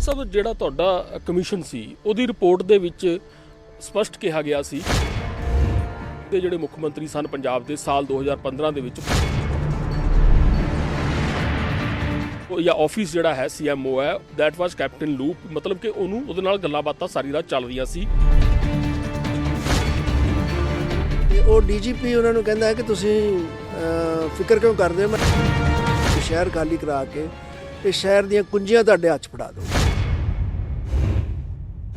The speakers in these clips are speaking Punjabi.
ਸਾਹਿਬ ਜਿਹੜਾ ਤੁਹਾਡਾ ਕਮਿਸ਼ਨ ਸੀ ਉਹਦੀ ਰਿਪੋਰਟ ਦੇ ਵਿੱਚ ਸਪਸ਼ਟ ਕਿਹਾ ਗਿਆ ਸੀ ਕਿ ਜਿਹੜੇ ਮੁੱਖ ਮੰਤਰੀ ਸਨ ਪੰਜਾਬ ਦੇ ਸਾਲ 2015 ਦੇ ਵਿੱਚ ਜਾਂ ਆਫਿਸ ਜਿਹੜਾ ਹੈ CMO ਹੈ ਦੈਟ ਵਾਸ ਕੈਪਟਨ ਲੂਪ, ਮਤਲਬ ਕਿ ਉਹਦੇ ਨਾਲ ਗੱਲਾਂ ਬਾਤਾਂ ਸਾਰੀ ਰਾਤ ਚੱਲ ਰਹੀਆਂ ਸੀ। ਉਹ DGP ਉਹਨਾਂ ਨੂੰ ਕਹਿੰਦਾ ਹੈ ਕਿ ਤੁਸੀਂ ਫਿਕਰ ਕਿਉਂ ਕਰਦੇ ਹੋ, ਮੈਂ ਸ਼ਹਿਰ ਖਾਲੀ ਕਰਾ ਕੇ ਤੇ ਸ਼ਹਿਰ ਦੀਆਂ ਕੁੰਜੀਆਂ ਤੁਹਾਡੇ ਹੱਥ ਫੜਾ ਦਊਂ।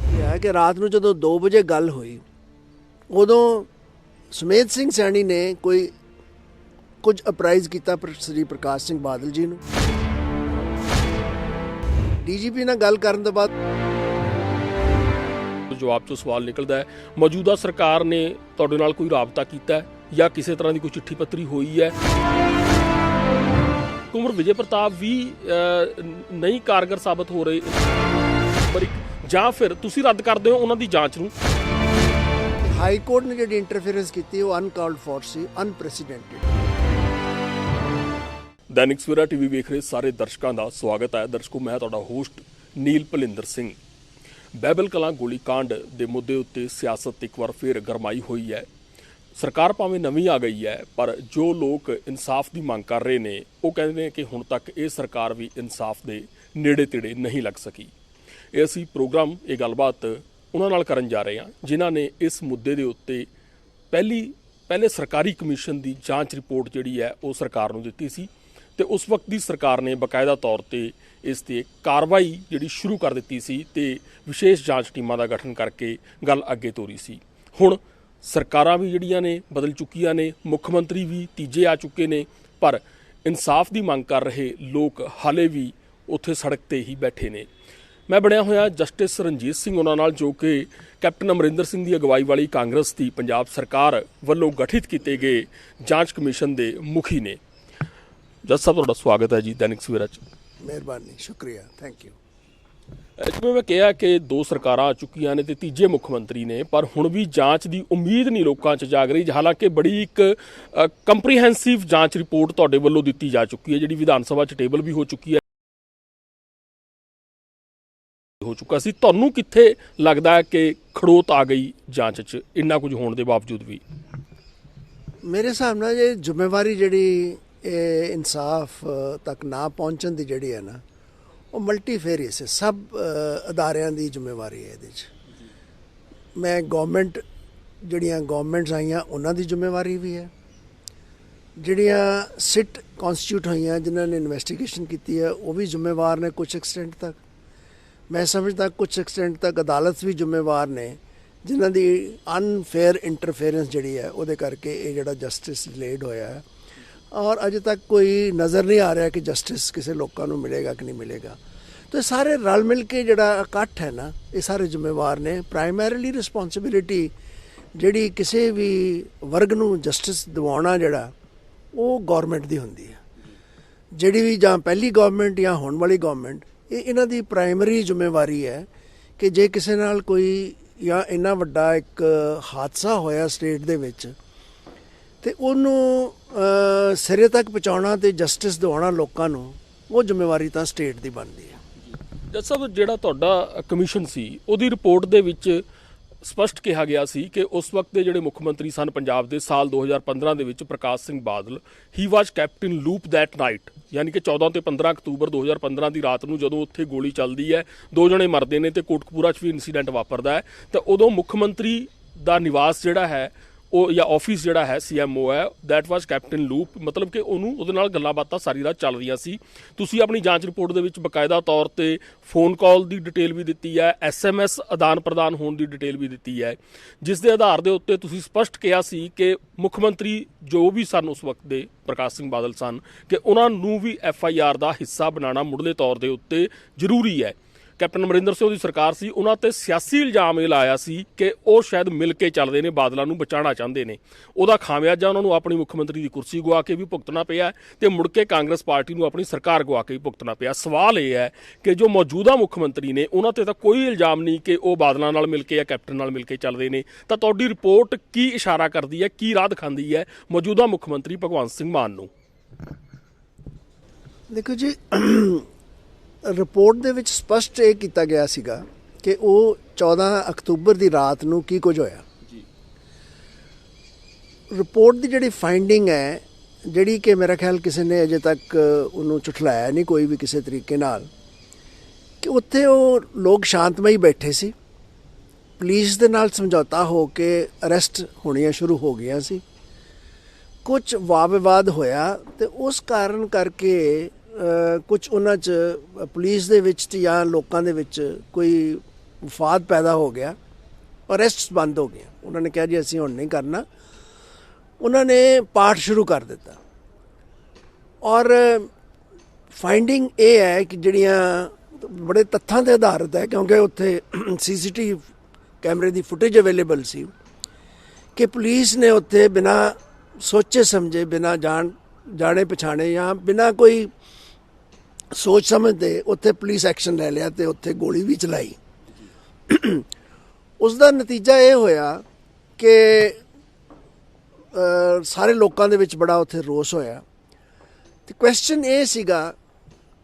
ਇਹ ਹੈ ਕਿ ਰਾਤ ਨੂੰ ਜਦੋਂ 2 ਵਜੇ ਗੱਲ ਹੋਈ ਉਦੋਂ ਸੁਮੇਧ ਸਿੰਘ ਸੈਣੀ ਨੇ ਕੁਝ ਅਪਰਾਈਜ਼ ਕੀਤਾ ਸ੍ਰੀ ਪ੍ਰਕਾਸ਼ ਸਿੰਘ ਬਾਦਲ ਜੀ ਨੂੰ। DGP ਨਾਲ ਗੱਲ ਕਰਨ ਤੋਂ ਬਾਅਦ ਜਵਾਬ 'ਚੋਂ ਸਵਾਲ ਨਿਕਲਦਾ ਹੈ, ਮੌਜੂਦਾ ਸਰਕਾਰ ਨੇ ਤੁਹਾਡੇ ਨਾਲ ਕੋਈ ਰਾਬਤਾ ਕੀਤਾ ਜਾਂ ਕਿਸੇ ਤਰ੍ਹਾਂ ਦੀ ਕੋਈ ਚਿੱਠੀ ਪੱਤਰੀ ਹੋਈ ਹੈ? ਕੁੰਵਰ ਵਿਜੇ ਪ੍ਰਤਾਪ ਵੀ ਨਹੀਂ ਕਾਰਗਰ ਸਾਬਤ ਹੋ ਰਹੇ ਜਾਂ ਫਿਰ ਤੁਸੀਂ ਰੱਦ ਕਰਦੇ ਹੋ ਉਹਨਾਂ ਦੀ ਜਾਂਚ ਨੂੰ? ਹਾਈ ਕੋਰਟ ਨੇ ਜਿਹੜੀ ਇੰਟਰਫੇਰੈਂਸ ਕੀਤੀ ਉਹ ਅਨਕਾਲਡ ਫੋਰ ਸੀ, ਅਨਪ੍ਰੈਸੀਡੈਂਟਡ। ਦੈਨਿਕ ਸਵੇਰਾ TV ਵੇਖ ਰਹੇ ਸਾਰੇ ਦਰਸ਼ਕਾਂ ਦਾ ਸਵਾਗਤ ਹੈ। ਦਰਸ਼ਕੋ, ਮੈਂ ਤੁਹਾਡਾ ਹੋਸਟ ਨੀਲ ਭਲਿੰਦਰ ਸਿੰਘ। ਬਹਿਬਲ ਕਲਾਂ ਗੋਲੀकांड ਦੇ ਮੁੱਦੇ ਉੱਤੇ ਸਿਆਸਤ ਇੱਕ ਵਾਰ ਫਿਰ ਗਰਮਾਈ ਹੋਈ ਹੈ। ਸਰਕਾਰ ਭਾਵੇਂ ਨਵੀਂ ਆ ਗਈ ਹੈ, ਪਰ ਜੋ ਲੋਕ ਇਨਸਾਫ ਦੀ ਮੰਗ ਕਰ ਰਹੇ ਨੇ ਉਹ ਕਹਿੰਦੇ ਨੇ ਕਿ ਹੁਣ ਤੱਕ ਇਹ ਸਰਕਾਰ ਵੀ ਇਨਸਾਫ ਦੇ ਨੇੜੇ ਤੇੜੇ ਨਹੀਂ ਲੱਗ ਸਕੀ। ਇਹ ਅਸੀਂ ਪ੍ਰੋਗਰਾਮ ਇਹ ਗੱਲਬਾਤ ਉਹਨਾਂ ਨਾਲ ਕਰਨ ਜਾ ਰਹੇ ਹਾਂ ਜਿਨ੍ਹਾਂ ਨੇ ਇਸ ਮੁੱਦੇ ਦੇ ਉੱਤੇ ਪਹਿਲੇ ਸਰਕਾਰੀ ਕਮਿਸ਼ਨ ਦੀ ਜਾਂਚ ਰਿਪੋਰਟ ਜਿਹੜੀ ਹੈ ਉਹ ਸਰਕਾਰ ਨੂੰ ਦਿੱਤੀ ਸੀ ਤੇ ਉਸ ਵਕਤ ਦੀ ਸਰਕਾਰ ਨੇ ਬਕਾਇਦਾ ਤੌਰ ਤੇ ਇਸ ਤੇ ਕਾਰਵਾਈ ਜਿਹੜੀ ਸ਼ੁਰੂ ਕਰ ਦਿੱਤੀ ਸੀ ਤੇ ਵਿਸ਼ੇਸ਼ ਜਾਂਚ ਟੀਮਾਂ ਦਾ ਗਠਨ ਕਰਕੇ ਗੱਲ ਅੱਗੇ ਤੋਰੀ ਸੀ। ਹੁਣ ਸਰਕਾਰਾਂ ਵੀ ਜਿਹੜੀਆਂ ਨੇ ਬਦਲ ਚੁੱਕੀਆਂ ਨੇ, ਮੁੱਖ ਮੰਤਰੀ ਵੀ ਤੀਜੇ ਆ ਚੁੱਕੇ ਨੇ, ਪਰ ਇਨਸਾਫ ਦੀ ਮੰਗ ਕਰ ਰਹੇ ਲੋਕ ਹਾਲੇ ਵੀ ਉੱਥੇ ਸੜਕ ਤੇ ਹੀ ਬੈਠੇ ਨੇ। ਮੈਂ ਬਣਿਆ ਹੋਇਆ ਜਸਟਿਸ ਰਣਜੀਤ ਸਿੰਘ ਉਹਨਾਂ ਨਾਲ, ਜੋ ਕਿ ਕੈਪਟਨ ਅਮਰਿੰਦਰ ਸਿੰਘ ਦੀ ਅਗਵਾਈ ਵਾਲੀ ਕਾਂਗਰਸ ਦੀ ਪੰਜਾਬ ਸਰਕਾਰ ਵੱਲੋਂ ਗਠਿਤ ਕੀਤੇ ਗਏ ਜਾਂਚ ਕਮਿਸ਼ਨ ਦੇ ਮੁਖੀ ਨੇ। ਜਸ ਸਾਹਿਬ, ਤੁਹਾਡਾ ਸਵਾਗਤ ਹੈ ਜੀ ਦੈਨਿਕ ਸਵੇਰਾ 'ਚ। ਮਿਹਰਬਾਨੀ, ਸ਼ੁਕਰੀਆ, ਥੈਂਕ ਯੂ। ਜਿਵੇਂ ਮੈਂ ਕਿਹਾ ਕਿ 2 ਸਰਕਾਰਾਂ ਆ ਚੁੱਕੀਆਂ ਨੇ ਤੇ ਤੀਜੇ ਮੁੱਖ ਮੰਤਰੀ ਨੇ, ਪਰ ਹੁਣ ਵੀ ਜਾਂਚ ਦੀ ਉਮੀਦ ਨਹੀਂ ਲੋਕਾਂ 'ਚ ਜਾਗ ਰਹੀ। ਹਾਲਾਂਕਿ ਬੜੀ ਇੱਕ ਕੰਪਰੀਹੈਂਸਿਵ ਜਾਂਚ ਰਿਪੋਰਟ ਤੁਹਾਡੇ ਵੱਲੋਂ ਦਿੱਤੀ ਜਾ ਚੁੱਕੀ ਹੈ, ਜਿਹੜੀ ਵਿਧਾਨ ਸਭਾ 'ਚ ਟੇਬਲ ਵੀ ਹੋ ਚੁੱਕੀ ਹੈ, ਹੋ ਚੁੱਕਾ ਸੀ। ਤੁਹਾਨੂੰ ਕਿੱਥੇ ਲੱਗਦਾ ਹੈ ਕਿ ਖੜੋਤ ਆ ਗਈ ਜਾਂਚ 'ਚ ਇੰਨਾ ਕੁਝ ਹੋਣ ਦੇ ਬਾਵਜੂਦ ਵੀ? ਮੇਰੇ ਹਿਸਾਬ ਨਾਲ ਇਹ ਜ਼ਿੰਮੇਵਾਰੀ ਜਿਹੜੀ ਇਹ ਇਨਸਾਫ ਤੱਕ ਨਾ ਪਹੁੰਚਣ ਦੀ ਜਿਹੜੀ ਹੈ ਨਾ, ਉਹ ਮਲਟੀਫੇਰੀਅਸ ਹੈ, ਸਭ ਅਦਾਰਿਆਂ ਦੀ ਜ਼ਿੰਮੇਵਾਰੀ ਹੈ ਇਹਦੇ 'ਚ। ਮੈਂ ਜਿਹੜੀਆਂ ਗਵਰਨਮੈਂਟਸ ਆਈਆਂ ਉਹਨਾਂ ਦੀ ਜ਼ਿੰਮੇਵਾਰੀ ਵੀ ਹੈ, ਜਿਹੜੀਆਂ ਸਿਟ ਕਨਸਟੀਟਿਊਟ ਹੋਈਆਂ ਜਿਨ੍ਹਾਂ ਨੇ ਇਨਵੈਸਟੀਗੇਸ਼ਨ ਕੀਤੀ ਹੈ ਉਹ ਵੀ ਜ਼ਿੰਮੇਵਾਰ ਨੇ ਕੁਝ ਐਕਸਟੈਂਟ ਤੱਕ। ਮੈਂ ਸਮਝਦਾ ਕੁਝ ਐਕਸਟੈਂਟ ਤੱਕ ਅਦਾਲਤ ਵੀ ਜ਼ਿੰਮੇਵਾਰ ਨੇ, ਜਿਨ੍ਹਾਂ ਦੀ ਅਨਫੇਅਰ ਇੰਟਰਫੇਰੈਂਸ ਜਿਹੜੀ ਹੈ ਉਹਦੇ ਕਰਕੇ ਇਹ ਜਿਹੜਾ ਜਸਟਿਸ ਡਿਲੇਡ ਹੋਇਆ ਹੈ। ਔਰ ਅਜੇ ਤੱਕ ਕੋਈ ਨਜ਼ਰ ਨਹੀਂ ਆ ਰਿਹਾ ਕਿ ਜਸਟਿਸ ਕਿਸੇ ਲੋਕਾਂ ਨੂੰ ਮਿਲੇਗਾ ਕਿ ਨਹੀਂ ਮਿਲੇਗਾ। ਤਾਂ ਸਾਰੇ ਰਲ ਮਿਲ ਕੇ ਜਿਹੜਾ ਇਕੱਠ ਹੈ ਨਾ, ਇਹ ਸਾਰੇ ਜ਼ਿੰਮੇਵਾਰ ਨੇ। ਪ੍ਰਾਇਮਰੀਲੀ ਰਿਸਪੌਂਸਿਬਿਲਿਟੀ ਜਿਹੜੀ ਕਿਸੇ ਵੀ ਵਰਗ ਨੂੰ ਜਸਟਿਸ ਦਿਵਾਉਣਾ ਜਿਹੜਾ ਉਹ ਗੌਰਮੈਂਟ ਦੀ ਹੁੰਦੀ ਹੈ, ਜਿਹੜੀ ਵੀ ਜਾਂ ਪਹਿਲੀ ਗੌਰਮੈਂਟ ਜਾਂ ਹੋਣ ਵਾਲੀ ਗੌਰਮੈਂਟ। ਇਹਨਾਂ ਦੀ ਪ੍ਰਾਇਮਰੀ ਜ਼ਿੰਮੇਵਾਰੀ ਹੈ ਕਿ ਜੇ ਕਿਸੇ ਨਾਲ ਕੋਈ ਜਾਂ ਇੰਨਾ ਵੱਡਾ ਇੱਕ ਹਾਦਸਾ ਹੋਇਆ ਸਟੇਟ ਦੇ ਵਿੱਚ ਤੇ ਉਹਨੂੰ ਸਿਰੇ ਤੱਕ ਪਹੁੰਚਾਉਣਾ ਤੇ ਜਸਟਿਸ ਦਿਵਾਉਣਾ ਲੋਕਾਂ ਨੂੰ, ਉਹ ਜ਼ਿੰਮੇਵਾਰੀ ਤਾਂ ਸਟੇਟ ਦੀ ਬਣਦੀ ਹੈ। ਜੱਜ ਸਾਹਿਬ, ਜਿਹੜਾ ਤੁਹਾਡਾ ਕਮਿਸ਼ਨ ਸੀ ਉਹਦੀ ਰਿਪੋਰਟ ਦੇ ਵਿੱਚ ਸਪਸ਼ਟ ਕਿਹਾ ਗਿਆ ਸੀ ਕਿ ਉਸ ਵਕਤ ਦੇ ਜਿਹੜੇ ਮੁੱਖ ਮੰਤਰੀ ਸਨ ਪੰਜਾਬ ਦੇ ਸਾਲ 2015 ਦੇ ਵਿੱਚ ਪ੍ਰਕਾਸ਼ ਸਿੰਘ ਬਾਦਲ, ਹੀ ਵਾਸ ਕੈਪਟਨ ਲੂਪ ਦੈਟ ਨਾਈਟ, ਯਾਨੀ ਕਿ 14 ਤੇ 15 ਅਕਤੂਬਰ 2015 ਦੀ ਰਾਤ ਨੂੰ ਜਦੋਂ ਉੱਥੇ ਗੋਲੀ ਚੱਲਦੀ ਹੈ, 2 ਜਣੇ ਮਰਦੇ ਨੇ ਤੇ ਕੋਟਕਪੂਰਾ 'ਚ ਵੀ ਇਨਸੀਡੈਂਟ ਵਾਪਰਦਾ ਹੈ, ਤਾਂ ਉਦੋਂ ਮੁੱਖ ਮੰਤਰੀ ਦਾ ਨਿਵਾਸ ਜਿਹੜਾ ਹੈ ਉਹ ਜਾਂ ਆਫਿਸ ਜਿਹੜਾ ਹੈ CMO ਹੈ ਦੈਟ ਵਾਸ ਕੈਪਟਨ ਲੂਪ, ਮਤਲਬ ਕਿ ਉਹਦੇ ਨਾਲ ਗੱਲਾਂ ਬਾਤਾਂ ਸਾਰੀ ਰਾਤ ਚੱਲ ਰਹੀਆਂ ਸੀ। ਤੁਸੀਂ ਆਪਣੀ ਜਾਂਚ ਰਿਪੋਰਟ ਦੇ ਵਿੱਚ ਬਕਾਇਦਾ ਤੌਰ ਤੇ ਫੋਨ ਕਾਲ ਦੀ ਡਿਟੇਲ ਵੀ ਦਿੱਤੀ ਹੈ, SMS ਆਦਾਨ ਪ੍ਰਦਾਨ ਹੋਣ ਦੀ ਡਿਟੇਲ ਵੀ ਦਿੱਤੀ ਹੈ, ਜਿਸ ਦੇ ਆਧਾਰ ਦੇ ਉੱਤੇ ਤੁਸੀਂ ਸਪਸ਼ਟ ਕਿਹਾ ਸੀ ਕਿ ਮੁੱਖ ਮੰਤਰੀ ਜੋ ਵੀ ਸਨ ਉਸ ਵਕਤ ਦੇ ਪ੍ਰਕਾਸ਼ ਸਿੰਘ ਬਾਦਲ ਸਨ, ਕਿ ਉਹਨਾਂ ਨੂੰ ਵੀ FIR ਦਾ ਹਿੱਸਾ ਬਣਾਉਣਾ ਮੁੱਢਲੇ ਤੌਰ ਦੇ ਉੱਤੇ ਜ਼ਰੂਰੀ ਹੈ। ਕੈਪਟਨ ਅਮਰਿੰਦਰ ਸਿੰਘ ਦੀ ਸਰਕਾਰ ਸੀ, ਉਹਨਾਂ ਤੇ ਸਿਆਸੀ ਇਲਜ਼ਾਮ ਇਹ ਲਾਇਆ ਸੀ ਕਿ ਉਹ ਸ਼ਾਇਦ ਮਿਲ ਕੇ ਚੱਲਦੇ ਨੇ, ਬਾਦਲਾਂ ਨੂੰ ਬਚਾਉਣਾ ਚਾਹੁੰਦੇ ਨੇ। ਉਹਦਾ ਖਾਮਿਆਜਾ ਉਹਨਾਂ ਨੂੰ ਆਪਣੀ ਮੁੱਖ ਮੰਤਰੀ ਦੀ ਕੁਰਸੀ ਗਵਾ ਕੇ ਵੀ ਭੁਗਤਣਾ ਪਿਆ ਤੇ ਮੁੜ ਕੇ ਕਾਂਗਰਸ ਪਾਰਟੀ ਨੂੰ ਆਪਣੀ ਸਰਕਾਰ ਗਵਾ ਕੇ ਵੀ ਭੁਗਤਣਾ ਪਿਆ। ਸਵਾਲ ਇਹ ਹੈ ਕਿ ਜੋ ਮੌਜੂਦਾ ਮੁੱਖ ਮੰਤਰੀ ਨੇ ਉਹਨਾਂ ਤੇ ਤਾਂ ਕੋਈ ਇਲਜ਼ਾਮ ਨਹੀਂ ਕਿ ਉਹ ਬਾਦਲਾਂ ਨਾਲ ਮਿਲ ਕੇ ਜਾਂ ਕੈਪਟਨ ਨਾਲ ਮਿਲ ਕੇ ਚੱਲਦੇ ਨੇ, ਤਾਂ ਤੁਹਾਡੀ ਰਿਪੋਰਟ ਕੀ ਇਸ਼ਾਰਾ ਕਰਦੀ ਹੈ, ਕੀ ਰਾਹ ਦਿਖਾਉਂਦੀ ਹੈ ਮੌਜੂਦਾ ਮੁੱਖ ਮੰਤਰੀ ਭਗਵੰਤ ਸਿੰਘ ਮਾਨ ਨੂੰ? ਦੇਖੋ ਜੀ, ਰਿਪੋਰਟ ਦੇ ਵਿੱਚ ਸਪਸ਼ਟ ਇਹ ਕੀਤਾ ਗਿਆ ਸੀਗਾ ਕਿ ਉਹ 14 ਅਕਤੂਬਰ ਦੀ ਰਾਤ ਨੂੰ ਕੀ ਕੁਝ ਹੋਇਆ। ਰਿਪੋਰਟ ਦੀ ਜਿਹੜੀ ਫਾਈਂਡਿੰਗ ਹੈ, ਜਿਹੜੀ ਕਿ ਮੇਰਾ ਖਿਆਲ ਕਿਸੇ ਨੇ ਅਜੇ ਤੱਕ ਉਹਨੂੰ ਝੁਠਲਾਇਆ ਨਹੀਂ ਕੋਈ ਵੀ ਕਿਸੇ ਤਰੀਕੇ ਨਾਲ, ਕਿ ਉੱਥੇ ਉਹ ਲੋਕ ਸ਼ਾਂਤਮਈ ਬੈਠੇ ਸੀ, ਪੁਲਿਸ ਦੇ ਨਾਲ ਸਮਝੌਤਾ ਹੋ ਕੇ ਅਰੈਸਟ ਹੋਣੀਆਂ ਸ਼ੁਰੂ ਹੋ ਗਈਆਂ ਸੀ, ਕੁਝ ਵਾਦ ਵਿਵਾਦ ਹੋਇਆ ਤੇ ਉਸ ਕਾਰਨ ਕਰਕੇ ਕੁਝ ਉਹਨਾਂ 'ਚ ਪੁਲਿਸ ਦੇ ਵਿੱਚ ਜਾਂ ਲੋਕਾਂ ਦੇ ਵਿੱਚ ਕੋਈ ਵਿਵਾਦ ਪੈਦਾ ਹੋ ਗਿਆ, ਅਰੈਸਟਸ ਬੰਦ ਹੋ ਗਈਆਂ। ਉਹਨਾਂ ਨੇ ਕਿਹਾ ਜੀ ਅਸੀਂ ਹੁਣ ਨਹੀਂ ਕਰਨਾ, ਉਹਨਾਂ ਨੇ ਪਾਠ ਸ਼ੁਰੂ ਕਰ ਦਿੱਤਾ। ਔਰ ਫਾਈਂਡਿੰਗ ਇਹ ਹੈ ਕਿ ਜਿਹੜੀਆਂ ਬੜੇ ਤੱਥਾਂ 'ਤੇ ਆਧਾਰਿਤ ਹੈ, ਕਿਉਂਕਿ ਉੱਥੇ CCTV ਕੈਮਰੇ ਦੀ ਫੁਟੇਜ ਅਵੇਲੇਬਲ ਸੀ, ਕਿ ਪੁਲਿਸ ਨੇ ਉੱਥੇ ਬਿਨਾਂ ਸੋਚੇ ਸਮਝੇ, ਬਿਨਾਂ ਜਾਣੇ ਪਛਾਣੇ ਜਾਂ ਬਿਨਾਂ ਕੋਈ ਸੋਚ ਸਮਝ ਦੇ ਉੱਥੇ ਪੁਲਿਸ ਐਕਸ਼ਨ ਲੈ ਲਿਆ ਤੇ ਉੱਥੇ ਗੋਲੀ ਵੀ ਚਲਾਈ। ਉਸ ਦਾ ਨਤੀਜਾ ਇਹ ਹੋਇਆ ਕਿ ਸਾਰੇ ਲੋਕਾਂ ਦੇ ਵਿੱਚ ਬੜਾ ਉੱਥੇ ਰੋਸ ਹੋਇਆ। ਤੇ ਕੁਐਸਚਨ ਇਹ ਸੀਗਾ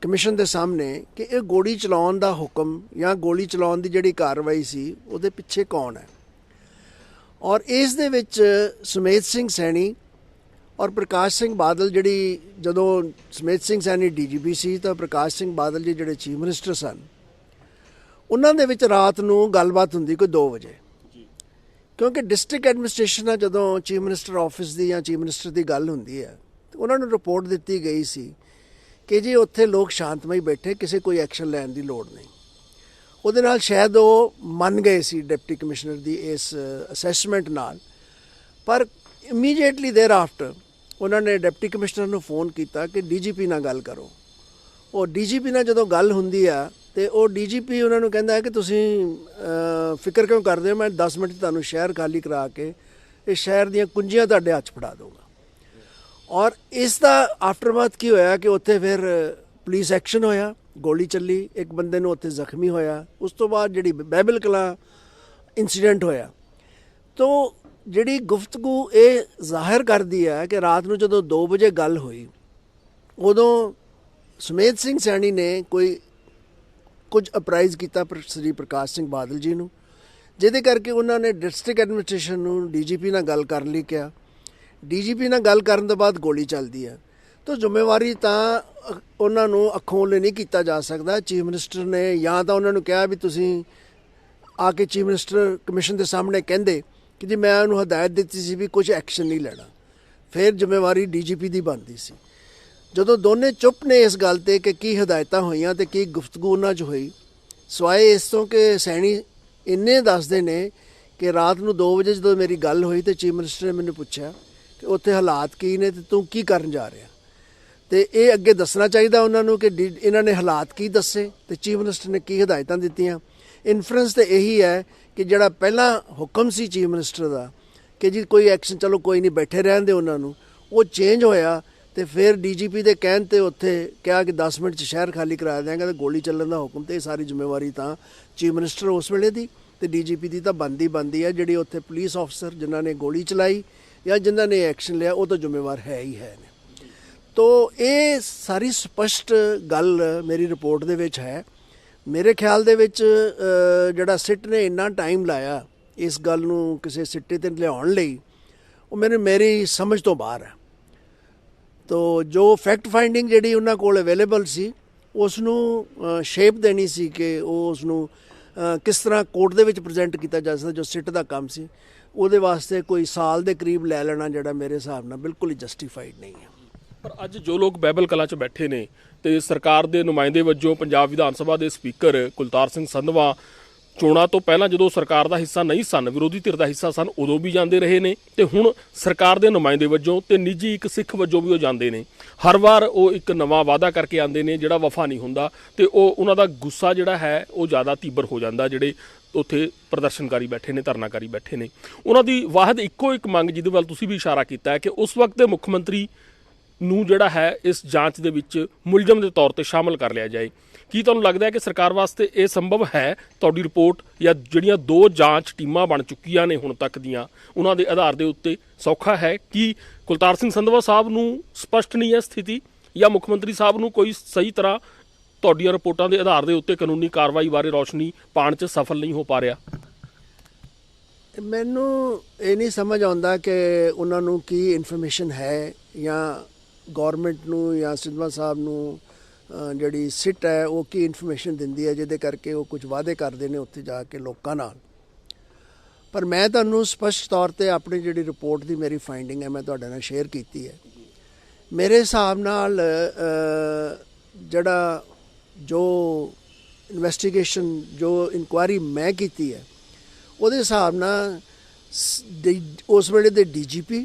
ਕਮਿਸ਼ਨ ਦੇ ਸਾਹਮਣੇ ਕਿ ਇਹ ਗੋਲੀ ਚਲਾਉਣ ਦਾ ਹੁਕਮ ਜਾਂ ਗੋਲੀ ਚਲਾਉਣ ਦੀ ਜਿਹੜੀ ਕਾਰਵਾਈ ਸੀ ਉਹਦੇ ਪਿੱਛੇ ਕੌਣ ਹੈ। ਔਰ ਇਸ ਦੇ ਵਿੱਚ ਸੁਮੇਧ ਸਿੰਘ ਸੈਣੀ ਔਰ ਪ੍ਰਕਾਸ਼ ਸਿੰਘ ਬਾਦਲ, ਜਿਹੜੀ ਜਦੋਂ ਸੁਮੇਧ ਸਿੰਘ ਸੈਣੀ DGP ਸੀ ਤਾਂ ਪ੍ਰਕਾਸ਼ ਸਿੰਘ ਬਾਦਲ ਜੀ ਜਿਹੜੇ ਚੀਫ ਮਿਨਿਸਟਰ ਸਨ, ਉਹਨਾਂ ਦੇ ਵਿੱਚ ਰਾਤ ਨੂੰ ਗੱਲਬਾਤ ਹੁੰਦੀ ਕੋਈ 2 ਵਜੇ, ਕਿਉਂਕਿ ਡਿਸਟ੍ਰਿਕਟ ਐਡਮਿਨਿਸਟ੍ਰੇਸ਼ਨ ਨਾਲ ਜਦੋਂ ਚੀਫ ਮਿਨਿਸਟਰ ਆਫਿਸ ਦੀ ਜਾਂ ਚੀਫ ਮਿਨਿਸਟਰ ਦੀ ਗੱਲ ਹੁੰਦੀ ਹੈ ਤਾਂ ਉਹਨਾਂ ਨੂੰ ਰਿਪੋਰਟ ਦਿੱਤੀ ਗਈ ਸੀ ਕਿ ਜੀ ਉੱਥੇ ਲੋਕ ਸ਼ਾਂਤਮਈ ਬੈਠੇ, ਕਿਸੇ ਕੋਈ ਐਕਸ਼ਨ ਲੈਣ ਦੀ ਲੋੜ ਨਹੀਂ। ਉਹਦੇ ਨਾਲ ਸ਼ਾਇਦ ਉਹ ਮੰਨ ਗਏ ਸੀ ਡਿਪਟੀ ਕਮਿਸ਼ਨਰ ਦੀ ਇਸ ਅਸੈਸਮੈਂਟ ਨਾਲ, ਪਰ ਇਮੀਡੀਏਟਲੀ ਦੇਅਰ ਆਫਟਰ ਉਹਨਾਂ ਨੇ ਡਿਪਟੀ ਕਮਿਸ਼ਨਰ ਨੂੰ ਫੋਨ ਕੀਤਾ ਕਿ DGP ਨਾਲ ਗੱਲ ਕਰੋ। ਉਹ DGP ਨਾਲ ਜਦੋਂ ਗੱਲ ਹੁੰਦੀ ਆ ਤੇ ਉਹ DGP ਉਹਨਾਂ ਨੂੰ ਕਹਿੰਦਾ ਹੈ ਕਿ ਤੁਸੀਂ ਫਿਕਰ ਕਿਉਂ ਕਰਦੇ ਹੋ, ਮੈਂ 10 ਮਿੰਟ ਤੁਹਾਨੂੰ ਸ਼ਹਿਰ ਖਾਲੀ ਕਰਾ ਕੇ ਇਹ ਸ਼ਹਿਰ ਦੀਆਂ ਕੁੰਜੀਆਂ ਤੁਹਾਡੇ ਹੱਥ 'ਚ ਫੜਾ ਦਊਂਗਾ। ਔਰ ਇਸ ਦਾ ਆਫਟਰਮਾਥ ਕੀ ਹੋਇਆ ਕਿ ਉੱਥੇ ਫਿਰ ਪੁਲਿਸ ਐਕਸ਼ਨ ਹੋਇਆ, ਗੋਲੀ ਚੱਲੀ, ਇੱਕ ਬੰਦੇ ਨੂੰ ਉੱਥੇ ਜ਼ਖਮੀ ਹੋਇਆ। ਉਸ ਤੋਂ ਬਾਅਦ ਜਿਹੜੀ ਬਾਈਬਲ ਕਲਾਂ ਇਨਸੀਡੈਂਟ ਹੋਇਆ, ਤੋ ਜਿਹੜੀ ਗੁਫ਼ਤਗੂ ਇਹ ਜ਼ਾਹਿਰ ਕਰਦੀ ਹੈ ਕਿ ਰਾਤ ਨੂੰ ਜਦੋਂ 2 ਵਜੇ ਗੱਲ ਹੋਈ, ਉਦੋਂ ਸੁਮੇਧ ਸਿੰਘ ਸੈਣੀ ਨੇ ਕੁਝ ਅਪਰਾਈਜ਼ ਕੀਤਾ ਸ੍ਰੀ ਪ੍ਰਕਾਸ਼ ਸਿੰਘ ਬਾਦਲ ਜੀ ਨੂੰ, ਜਿਹਦੇ ਕਰਕੇ ਉਹਨਾਂ ਨੇ ਡਿਸਟ੍ਰਿਕਟ ਐਡਮਿਨਿਸਟ੍ਰੇਸ਼ਨ ਨੂੰ DGP ਨਾਲ ਗੱਲ ਕਰਨ ਲਈ ਕਿਹਾ। DGP ਨਾਲ ਗੱਲ ਕਰਨ ਤੋਂ ਬਾਅਦ ਗੋਲੀ ਚੱਲਦੀ ਹੈ, ਤਾਂ ਜ਼ਿੰਮੇਵਾਰੀ ਤਾਂ ਉਹਨਾਂ ਨੂੰ ਅੱਖੋਂ ਓਲੇ ਨਹੀਂ ਕੀਤਾ ਜਾ ਸਕਦਾ। ਚੀਫ ਮਿਨਿਸਟਰ ਨੇ ਜਾਂ ਤਾਂ ਉਹਨਾਂ ਨੂੰ ਕਿਹਾ ਵੀ ਤੁਸੀਂ ਆ ਕੇ ਚੀਫ ਮਿਨਿਸਟਰ ਕਮਿਸ਼ਨ ਦੇ ਸਾਹਮਣੇ ਕਹਿੰਦੇ ਕਿ ਜੀ ਮੈਂ ਉਹਨੂੰ ਹਦਾਇਤ ਦਿੱਤੀ ਸੀ ਵੀ ਕੁਝ ਐਕਸ਼ਨ ਨਹੀਂ ਲੈਣਾ, ਫਿਰ ਜ਼ਿੰਮੇਵਾਰੀ DGP ਦੀ ਬਣਦੀ ਸੀ। ਜਦੋਂ ਦੋਨੇ ਚੁੱਪ ਨੇ ਇਸ ਗੱਲ ਤੇ ਕਿ ਕੀ ਹਦਾਇਤਾਂ ਹੋਈਆਂ ਤੇ ਕੀ ਗੁਫ਼ਤਗੂ ਉਹਨਾਂ 'ਚ ਹੋਈ, ਸਵਾਏ ਇਸ ਤੋਂ ਕਿ ਸੈਣੀ ਇੰਨੇ ਦੱਸਦੇ ਨੇ ਕਿ ਰਾਤ ਨੂੰ 2 ਵਜੇ ਜਦੋਂ ਮੇਰੀ ਗੱਲ ਹੋਈ ਤੇ ਚੀਫ ਮਿਨਿਸਟਰ ਨੇ ਮੈਨੂੰ ਪੁੱਛਿਆ ਕਿ ਉੱਥੇ ਹਾਲਾਤ ਕੀ ਨੇ ਤੇ ਤੂੰ ਕੀ ਕਰਨ ਜਾ ਰਿਹਾ, ਤੇ ਇਹ ਅੱਗੇ ਦੱਸਣਾ ਚਾਹੀਦਾ ਉਹਨਾਂ ਨੂੰ ਕਿ ਇਹਨਾਂ ਨੇ ਹਾਲਾਤ ਕੀ ਦੱਸੇ ਤੇ ਚੀਫ ਮਿਨਿਸਟਰ ਨੇ ਕੀ ਹਦਾਇਤਾਂ ਦਿੱਤੀਆਂ। ਇਨਫਰੈਂਸ ਤੇ ਇਹੀ ਹੈ ਕਿ ਜਿਹੜਾ ਪਹਿਲਾਂ ਹੁਕਮ ਸੀ ਚੀਫ ਮਿਨਿਸਟਰ ਦਾ ਕਿ ਜੀ ਕੋਈ ਐਕਸ਼ਨ, ਚਲੋ ਕੋਈ ਨਹੀਂ ਬੈਠੇ ਰਹਿਣ ਦੇ ਉਹਨਾਂ ਨੂੰ, ਉਹ ਚੇਂਜ ਹੋਇਆ ਤੇ ਫਿਰ DGP ਦੇ ਕਹਿਣ ਤੇ ਉੱਥੇ ਕਿਹਾ ਕਿ 10 ਮਿੰਟ 'ਚ ਸ਼ਹਿਰ ਖਾਲੀ ਕਰਾ ਦਿਆਂਗਾ ਤੇ ਗੋਲੀ ਚੱਲਣ ਦਾ ਹੁਕਮ, ਤੇ ਇਹ ਸਾਰੀ ਜ਼ਿੰਮੇਵਾਰੀ ਤਾਂ ਚੀਫ ਮਿਨਿਸਟਰ ਉਸ ਵੇਲੇ ਦੀ ਤੇ DGP ਦੀ ਤਾਂ ਬਣਦੀ ਹੈ। ਜਿਹੜੀ ਉੱਥੇ ਪੁਲਿਸ ਅਫਸਰ ਜਿਨ੍ਹਾਂ ਨੇ ਗੋਲੀ ਚਲਾਈ ਜਾਂ ਜਿਨ੍ਹਾਂ ਨੇ ਐਕਸ਼ਨ ਲਿਆ ਉਹ ਤਾਂ ਜ਼ਿੰਮੇਵਾਰ ਹੈ ਹੀ ਹੈ ਨੇ। ਤੋ ਇਹ ਸਾਰੀ ਸਪਸ਼ਟ ਗੱਲ ਮੇਰੀ ਰਿਪੋਰਟ ਦੇ ਵਿੱਚ ਹੈ। ਮੇਰੇ ਖਿਆਲ ਦੇ ਵਿੱਚ ਜਿਹੜਾ ਸਿੱਟ ਨੇ ਇੰਨਾ ਟਾਈਮ ਲਾਇਆ ਇਸ ਗੱਲ ਨੂੰ ਕਿਸੇ ਸਿੱਟੇ 'ਤੇ ਲਿਆਉਣ ਲਈ, ਉਹ ਮੇਰੀ ਸਮਝ ਤੋਂ ਬਾਹਰ ਹੈ। ਤੋ ਜੋ ਫੈਕਟ ਫਾਈਂਡਿੰਗ ਜਿਹੜੀ ਉਹਨਾਂ ਕੋਲ ਅਵੇਲੇਬਲ ਸੀ ਉਸ ਨੂੰ ਸ਼ੇਪ ਦੇਣੀ ਸੀ ਕਿ ਉਹ ਉਸ ਨੂੰ ਕਿਸ ਤਰ੍ਹਾਂ ਕੋਰਟ ਦੇ ਵਿੱਚ ਪ੍ਰੈਜ਼ੈਂਟ ਕੀਤਾ ਜਾ ਸਕਦਾ, ਜੋ ਸਿੱਟ ਦਾ ਕੰਮ ਸੀ, ਉਹਦੇ ਵਾਸਤੇ ਕੋਈ ਸਾਲ ਦੇ ਕਰੀਬ ਲੈ ਲੈਣਾ ਜਿਹੜਾ ਮੇਰੇ ਹਿਸਾਬ ਨਾਲ ਬਿਲਕੁਲ ਹੀ ਜਸਟੀਫਾਈਡ ਨਹੀਂ ਹੈ। ਪਰ ਅੱਜ ਜੋ ਲੋਕ ਬਾਈਬਲ ਕਲਾਂ 'ਚ ਬੈਠੇ ਨੇ ਤੇ ਸਰਕਾਰ ਦੇ ਨੁਮਾਇੰਦੇ ਵਜੋਂ ਪੰਜਾਬ ਵਿਧਾਨ ਸਭਾ ਦੇ ਸਪੀਕਰ ਕੁਲਤਾਰ ਸਿੰਘ ਸੰਧਵਾ ਚੋਣਾਂ ਤੋਂ ਪਹਿਲਾਂ ਜਦੋਂ ਸਰਕਾਰ ਦਾ ਹਿੱਸਾ ਨਹੀਂ ਸਨ, ਵਿਰੋਧੀ ਧਿਰ ਦਾ ਹਿੱਸਾ ਸਨ, ਉਦੋਂ ਵੀ ਜਾਂਦੇ ਰਹੇ ਨੇ ਤੇ ਹੁਣ ਸਰਕਾਰ ਦੇ ਨੁਮਾਇੰਦੇ ਵਜੋਂ ਤੇ ਨਿੱਜੀ ਇੱਕ ਸਿੱਖ ਵਜੋਂ ਵੀ ਉਹ ਜਾਂਦੇ ਨੇ। ਹਰ ਵਾਰ ਉਹ ਇੱਕ ਨਵਾਂ ਵਾਅਦਾ ਕਰਕੇ ਆਉਂਦੇ ਨੇ ਜਿਹੜਾ ਵਫਾ ਨਹੀਂ ਹੁੰਦਾ ਤੇ ਉਹਨਾਂ ਦਾ ਗੁੱਸਾ ਜਿਹੜਾ ਹੈ ਉਹ ਜ਼ਿਆਦਾ ਤੀਬਰ ਹੋ ਜਾਂਦਾ। ਜਿਹੜੇ ਉੱਥੇ ਪ੍ਰਦਰਸ਼ਨਕਾਰੀ ਬੈਠੇ ਨੇ, ਧਰਨਾਕਾਰੀ ਬੈਠੇ ਨੇ, ਉਹਨਾਂ ਦੀ ਵਾਹਦ ਇੱਕੋ ਇੱਕ ਮੰਗ, ਜਿਹਦੇ ਵੱਲ ਤੁਸੀਂ ਵੀ ਇਸ਼ਾਰਾ ਕੀਤਾ ਹੈ, ਕਿ ਉਸ ਵਕਤ ਦੇ ਮੁੱਖ ਮੰਤਰੀ ਨੂੰ ਜਿਹੜਾ ਹੈ ਇਸ ਜਾਂਚ ਦੇ ਵਿੱਚ ਮੁਲਜ਼ਮ ਦੇ ਤੌਰ ਤੇ ਸ਼ਾਮਲ ਕਰ ਲਿਆ ਜਾਏ। ਕੀ ਤੁਹਾਨੂੰ ਲੱਗਦਾ ਹੈ ਕਿ ਸਰਕਾਰ ਵਾਸਤੇ ਇਹ ਸੰਭਵ ਹੈ? ਤੁਹਾਡੀ ਰਿਪੋਰਟ ਜਾਂ ਜਿਹੜੀਆਂ 2 ਜਾਂਚ ਟੀਮਾਂ ਬਣ ਚੁੱਕੀਆਂ ਨੇ ਹੁਣ ਤੱਕ ਦੀਆਂ, ਉਹਨਾਂ ਦੇ ਆਧਾਰ ਦੇ ਉੱਤੇ ਸੌਖਾ ਹੈ ਕਿ ਕੁਲਤਾਰ ਸਿੰਘ ਸੰਧਵਾ ਸਾਹਿਬ ਨੂੰ ਸਪਸ਼ਟ ਨਹੀਂ ਹੈ ਸਥਿਤੀ, ਜਾਂ ਮੁੱਖ ਮੰਤਰੀ ਸਾਹਿਬ ਨੂੰ ਕੋਈ ਸਹੀ ਤਰ੍ਹਾਂ ਤੁਹਾਡੀਆਂ ਰਿਪੋਰਟਾਂ ਦੇ ਆਧਾਰ ਦੇ ਉੱਤੇ ਕਾਨੂੰਨੀ ਕਾਰਵਾਈ ਬਾਰੇ ਰੌਸ਼ਨੀ ਪਾਉਣ 'ਚ ਸਫਲ ਨਹੀਂ ਹੋ ਪਾ ਰਿਹਾ? ਮੈਨੂੰ ਇਹ ਨਹੀਂ ਸਮਝ ਆਉਂਦਾ ਕਿ ਉਹਨਾਂ ਨੂੰ ਕੀ ਇਨਫੋਰਮੇਸ਼ਨ ਹੈ, ਜਾਂ ਗੌਰਮੈਂਟ ਨੂੰ ਜਾਂ ਸਿੱਧਵਾਂ ਸਾਹਿਬ ਨੂੰ ਜਿਹੜੀ ਸਿੱਟ ਹੈ ਉਹ ਕੀ ਇਨਫੋਰਮੇਸ਼ਨ ਦਿੰਦੀ ਹੈ ਜਿਹਦੇ ਕਰਕੇ ਉਹ ਕੁਝ ਵਾਅਦੇ ਕਰਦੇ ਨੇ ਉੱਥੇ ਜਾ ਕੇ ਲੋਕਾਂ ਨਾਲ। ਪਰ ਮੈਂ ਤੁਹਾਨੂੰ ਸਪਸ਼ਟ ਤੌਰ ਤੇ ਆਪਣੀ ਜਿਹੜੀ ਰਿਪੋਰਟ ਦੀ ਮੇਰੀ ਫਾਈਂਡਿੰਗ ਹੈ ਮੈਂ ਤੁਹਾਡੇ ਨਾਲ ਸ਼ੇਅਰ ਕੀਤੀ ਹੈ। ਮੇਰੇ ਹਿਸਾਬ ਨਾਲ ਜਿਹੜਾ ਜੋ ਇਨਵੈਸਟੀਗੇਸ਼ਨ ਜੋ ਇਨਕੁਆਇਰੀ ਮੈਂ ਕੀਤੀ ਹੈ ਉਹਦੇ ਹਿਸਾਬ ਨਾਲ ਉਸ ਵੇਲੇ ਦੇ ਡੀਜੀਪੀ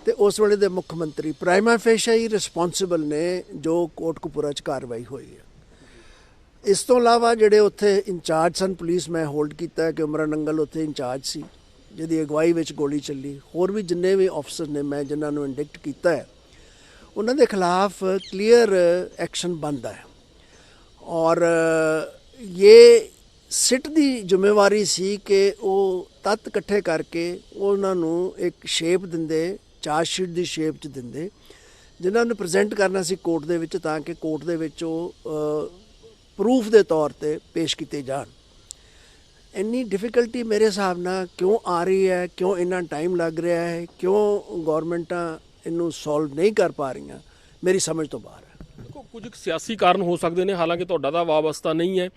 ਤੇ ਉਸ ਵੇਲੇ ਦੇ ਮੁੱਖ ਮੰਤਰੀ ਪ੍ਰਾਈਮਾ ਫੇਸ਼ਾ ਹੀ ਰਿਸਪੌਂਸਿਬਲ ਨੇ ਜੋ ਕੋਟਕਪੂਰਾ 'ਚ ਕਾਰਵਾਈ ਹੋਈ ਹੈ। ਇਸ ਤੋਂ ਇਲਾਵਾ ਜਿਹੜੇ ਉੱਥੇ ਇੰਚਾਰਜ ਸਨ ਪੁਲਿਸ, ਮੈਂ ਹੋਲਡ ਕੀਤਾ ਕਿ ਉਮਰਾ ਨੰਗਲ ਉੱਥੇ ਇੰਚਾਰਜ ਸੀ ਜਿਹਦੀ ਅਗਵਾਈ ਵਿੱਚ ਗੋਲੀ ਚੱਲੀ। ਹੋਰ ਵੀ ਜਿੰਨੇ ਵੀ ਆਫਿਸਰ ਨੇ ਮੈਂ ਜਿਨ੍ਹਾਂ ਨੂੰ ਇੰਡਿਕਟ ਕੀਤਾ ਹੈ ਉਹਨਾਂ ਦੇ ਖਿਲਾਫ ਕਲੀਅਰ ਐਕਸ਼ਨ ਬਣਦਾ ਹੈ। ਔਰ ਇਹ ਸਿੱਟ ਦੀ ਜ਼ਿੰਮੇਵਾਰੀ ਸੀ ਕਿ ਉਹ ਤੱਤ ਇਕੱਠੇ ਕਰਕੇ ਉਹਨਾਂ ਨੂੰ ਇੱਕ ਸ਼ੇਪ ਦਿੰਦੇ, ਚਾਰਜ ਸ਼ੀਟ ਦੀ ਸ਼ੇਪ 'ਚ ਦਿੰਦੇ, ਜਿਨ੍ਹਾਂ ਨੂੰ ਪ੍ਰੈਜ਼ੈਂਟ ਕਰਨਾ ਸੀ ਕੋਰਟ ਦੇ ਵਿੱਚ ਤਾਂ ਕਿ ਕੋਰਟ ਦੇ ਵਿੱਚ ਉਹ ਪ੍ਰੂਫ ਦੇ ਤੌਰ ਤੇ ਪੇਸ਼ ਕੀਤੇ ਜਾਣ। ਇੰਨੀ ਡਿਫਿਕਲਟੀ ਮੇਰੇ ਹਿਸਾਬ ਨਾਲ ਕਿਉਂ ਆ ਰਹੀ ਹੈ, ਕਿਉਂ ਇੰਨਾ ਟਾਈਮ ਲੱਗ ਰਿਹਾ ਹੈ, ਕਿਉਂ ਗੌਰਮੈਂਟਾਂ ਇਹਨੂੰ ਸੋਲਵ ਨਹੀਂ ਕਰ ਪਾ ਰਹੀਆਂ, ਮੇਰੀ ਸਮਝ ਤੋਂ ਬਾਹਰ ਹੈ। ਕੁਝ ਸਿਆਸੀ ਕਾਰਨ ਹੋ ਸਕਦੇ ਨੇ, ਹਾਲਾਂਕਿ ਤੁਹਾਡਾ ਤਾਂ ਵਾਬਸਤਾ ਨਹੀਂ ਹੈ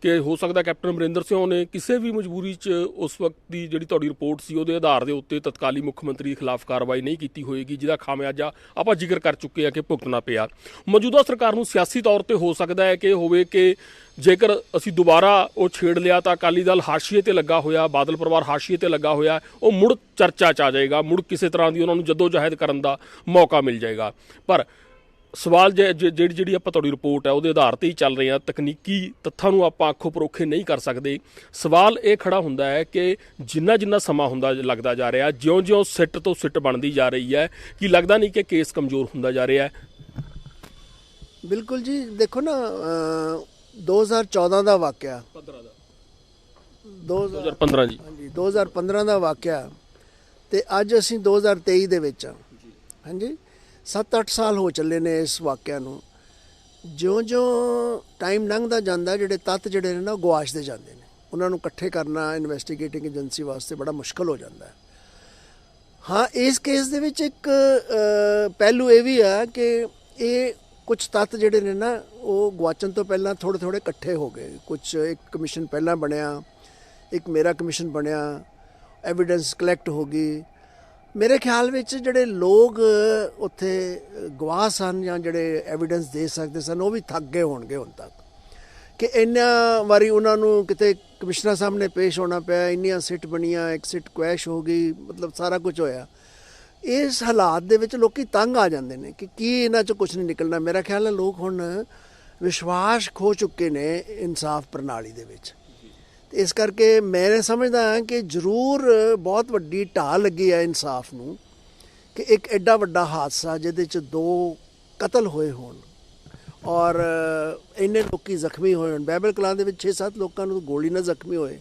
ਕਿ ਹੋ ਸਕਦਾ ਕੈਪਟਨ ਅਮਰਿੰਦਰ ਸਿੰਘ ਨੇ ਕਿਸੇ ਵੀ ਮਜਬੂਰੀ 'ਚ ਉਸ ਵਕਤ ਦੀ ਜਿਹੜੀ ਤੁਹਾਡੀ ਰਿਪੋਰਟ ਸੀ ਉਹਦੇ ਆਧਾਰ ਦੇ ਉੱਤੇ ਤਤਕਾਲੀ ਮੁੱਖ ਮੰਤਰੀ ਦੇ ਖਿਲਾਫ ਕਾਰਵਾਈ ਨਹੀਂ ਕੀਤੀ ਹੋਏਗੀ, ਜਿਹਦਾ ਖਾਮਿਆਜਾ ਆਪਾਂ ਜ਼ਿਕਰ ਕਰ ਚੁੱਕੇ ਹਾਂ ਕਿ ਭੁਗਤਣਾ ਪਿਆ। ਮੌਜੂਦਾ ਸਰਕਾਰ ਨੂੰ ਸਿਆਸੀ ਤੌਰ ਤੇ ਹੋ ਸਕਦਾ ਹੈ ਕਿ ਹੋਵੇ ਕਿ ਜੇਕਰ ਅਸੀਂ ਦੁਬਾਰਾ ਉਹ ਛੇੜ ਲਿਆ ਤਾਂ ਅਕਾਲੀ ਦਲ ਹਾਸ਼ੀਏ ਤੇ ਲੱਗਾ ਹੋਇਆ, ਬਾਦਲ ਪਰਿਵਾਰ ਹਾਸ਼ੀਏ ਤੇ ਲੱਗਾ ਹੋਇਆ, ਉਹ ਮੁੜ ਚਰਚਾ 'ਚ ਆ ਜਾਏਗਾ, ਮੁੜ ਕਿਸੇ ਤਰ੍ਹਾਂ ਦੀ ਉਹਨਾਂ ਨੂੰ ਜੱਦੋ-ਜਹਿਦ ਕਰਨ ਦਾ ਮੌਕਾ ਮਿਲ ਜਾਏਗਾ। ਪਰ ਸਵਾਲ ਜਿਹੜੀ ਆਪਾਂ ਤੁਹਾਡੀ ਰਿਪੋਰਟ ਹੈ ਉਹਦੇ ਆਧਾਰ ਤੇ ਹੀ ਚੱਲ ਰਹੇ ਹਾਂ, ਤਕਨੀਕੀ ਤੱਥਾਂ ਨੂੰ ਆਪਾਂ ਅੱਖੋਂ ਪਰੋਖੇ ਨਹੀਂ ਕਰ ਸਕਦੇ। ਸਵਾਲ ਇਹ ਖੜਾ ਹੁੰਦਾ ਹੈ ਕਿ ਜਿੰਨਾ ਸਮਾਂ ਹੁੰਦਾ ਲੱਗਦਾ ਜਾ ਰਿਹਾ, ਜਿਉਂ-ਜਿਉਂ ਸਿੱਟ ਤੋਂ ਸਿੱਟ ਬਣਦੀ ਜਾ ਰਹੀ ਹੈ, ਕੀ ਲੱਗਦਾ ਨਹੀਂ ਕਿ ਕੇਸ ਕਮਜ਼ੋਰ ਹੁੰਦਾ ਜਾ ਰਿਹਾ ਹੈ? ਬਿਲਕੁਲ ਜੀ, ਦੇਖੋ ਨਾ 2014 ਦਾ ਵਾਕਿਆ, 2015 ਜੀ, ਹਾਂਜੀ 2015 ਦਾ ਵਾਕਿਆ ਤੇ ਅੱਜ ਅਸੀਂ 2023 ਦੇ ਵਿੱਚ ਹਾਂ। ਹਾਂਜੀ 7-8 ਸਾਲ ਹੋ ਚੱਲੇ ਨੇ ਇਸ ਵਾਕਿਆ ਨੂੰ। ਜਿਉਂ-ਜਿਉਂ ਟਾਈਮ ਲੰਘਦਾ ਜਾਂਦਾ ਜਿਹੜੇ ਤੱਤ ਜਿਹੜੇ ਨੇ ਨਾ ਗੁਆਚਦੇ ਜਾਂਦੇ ਨੇ, ਉਹਨਾਂ ਨੂੰ ਇਕੱਠੇ ਕਰਨਾ ਇਨਵੈਸਟੀਗੇਟਿੰਗ ਏਜੰਸੀ ਵਾਸਤੇ ਬੜਾ ਮੁਸ਼ਕਲ ਹੋ ਜਾਂਦਾ ਹੈ। ਹਾਂ, ਇਸ ਕੇਸ ਦੇ ਵਿੱਚ ਇੱਕ ਪਹਿਲੂ ਇਹ ਵੀ ਆ ਕਿ ਇਹ ਕੁਝ ਤੱਤ ਜਿਹੜੇ ਨੇ ਨਾ ਉਹ ਗੁਆਚਣ ਤੋਂ ਪਹਿਲਾਂ ਥੋੜ੍ਹੇ ਇਕੱਠੇ ਹੋ ਗਏ। ਕੁਝ ਇੱਕ ਕਮਿਸ਼ਨ ਪਹਿਲਾਂ ਬਣਿਆ, ਇੱਕ ਮੇਰਾ ਕਮਿਸ਼ਨ ਬਣਿਆ, ਐਵੀਡੈਂਸ ਕਲੈਕਟ ਹੋ ਗਈ। ਮੇਰੇ ਖਿਆਲ ਵਿੱਚ ਜਿਹੜੇ ਲੋਕ ਉੱਥੇ ਗਵਾਹ ਸਨ ਜਾਂ ਜਿਹੜੇ ਐਵੀਡੈਂਸ ਦੇ ਸਕਦੇ ਸਨ ਉਹ ਵੀ ਥੱਕ ਗਏ ਹੋਣਗੇ ਹੁਣ ਤੱਕ ਕਿ ਇੰਨਾ ਵਾਰੀ ਉਹਨਾਂ ਨੂੰ ਕਿਤੇ ਕਮਿਸ਼ਨਰ ਸਾਹਮਣੇ ਪੇਸ਼ ਹੋਣਾ ਪਿਆ, ਇੰਨੀਆਂ ਸਿੱਟ ਬਣੀਆਂ, ਇੱਕ ਸਿੱਟ ਕੁਐਸ਼ ਹੋ ਗਈ, ਮਤਲਬ ਸਾਰਾ ਕੁਝ ਹੋਇਆ। ਇਸ ਹਾਲਾਤ ਦੇ ਵਿੱਚ ਲੋਕੀ ਤੰਗ ਆ ਜਾਂਦੇ ਨੇ ਕਿ ਕੀ ਇਹਨਾਂ 'ਚੋਂ ਕੁਝ ਨਹੀਂ ਨਿਕਲਣਾ। ਮੇਰਾ ਖਿਆਲ ਹੈ ਲੋਕ ਹੁਣ ਵਿਸ਼ਵਾਸ ਖੋ ਚੁੱਕੇ ਨੇ ਇਨਸਾਫ ਪ੍ਰਣਾਲੀ ਦੇ ਵਿੱਚ। ਇਸ ਕਰਕੇ ਮੈਂ ਸਮਝਦਾ ਹਾਂ ਕਿ ਜ਼ਰੂਰ ਬਹੁਤ ਵੱਡੀ ਢਾਹ ਲੱਗੀ ਹੈ ਇਨਸਾਫ ਨੂੰ ਕਿ ਇੱਕ ਐਡਾ ਵੱਡਾ ਹਾਦਸਾ ਜਿਹਦੇ 'ਚ 2 ਕਤਲ ਹੋਏ ਹੋਣ ਔਰ ਇੰਨੇ ਲੋਕੀ ਜ਼ਖਮੀ ਹੋਏ ਹੋਣ। ਬਾਈਬਲ ਕਲਾਂ ਦੇ ਵਿੱਚ 6-7 ਲੋਕਾਂ ਨੂੰ ਗੋਲੀ ਨਾਲ ਜ਼ਖਮੀ ਹੋਏ।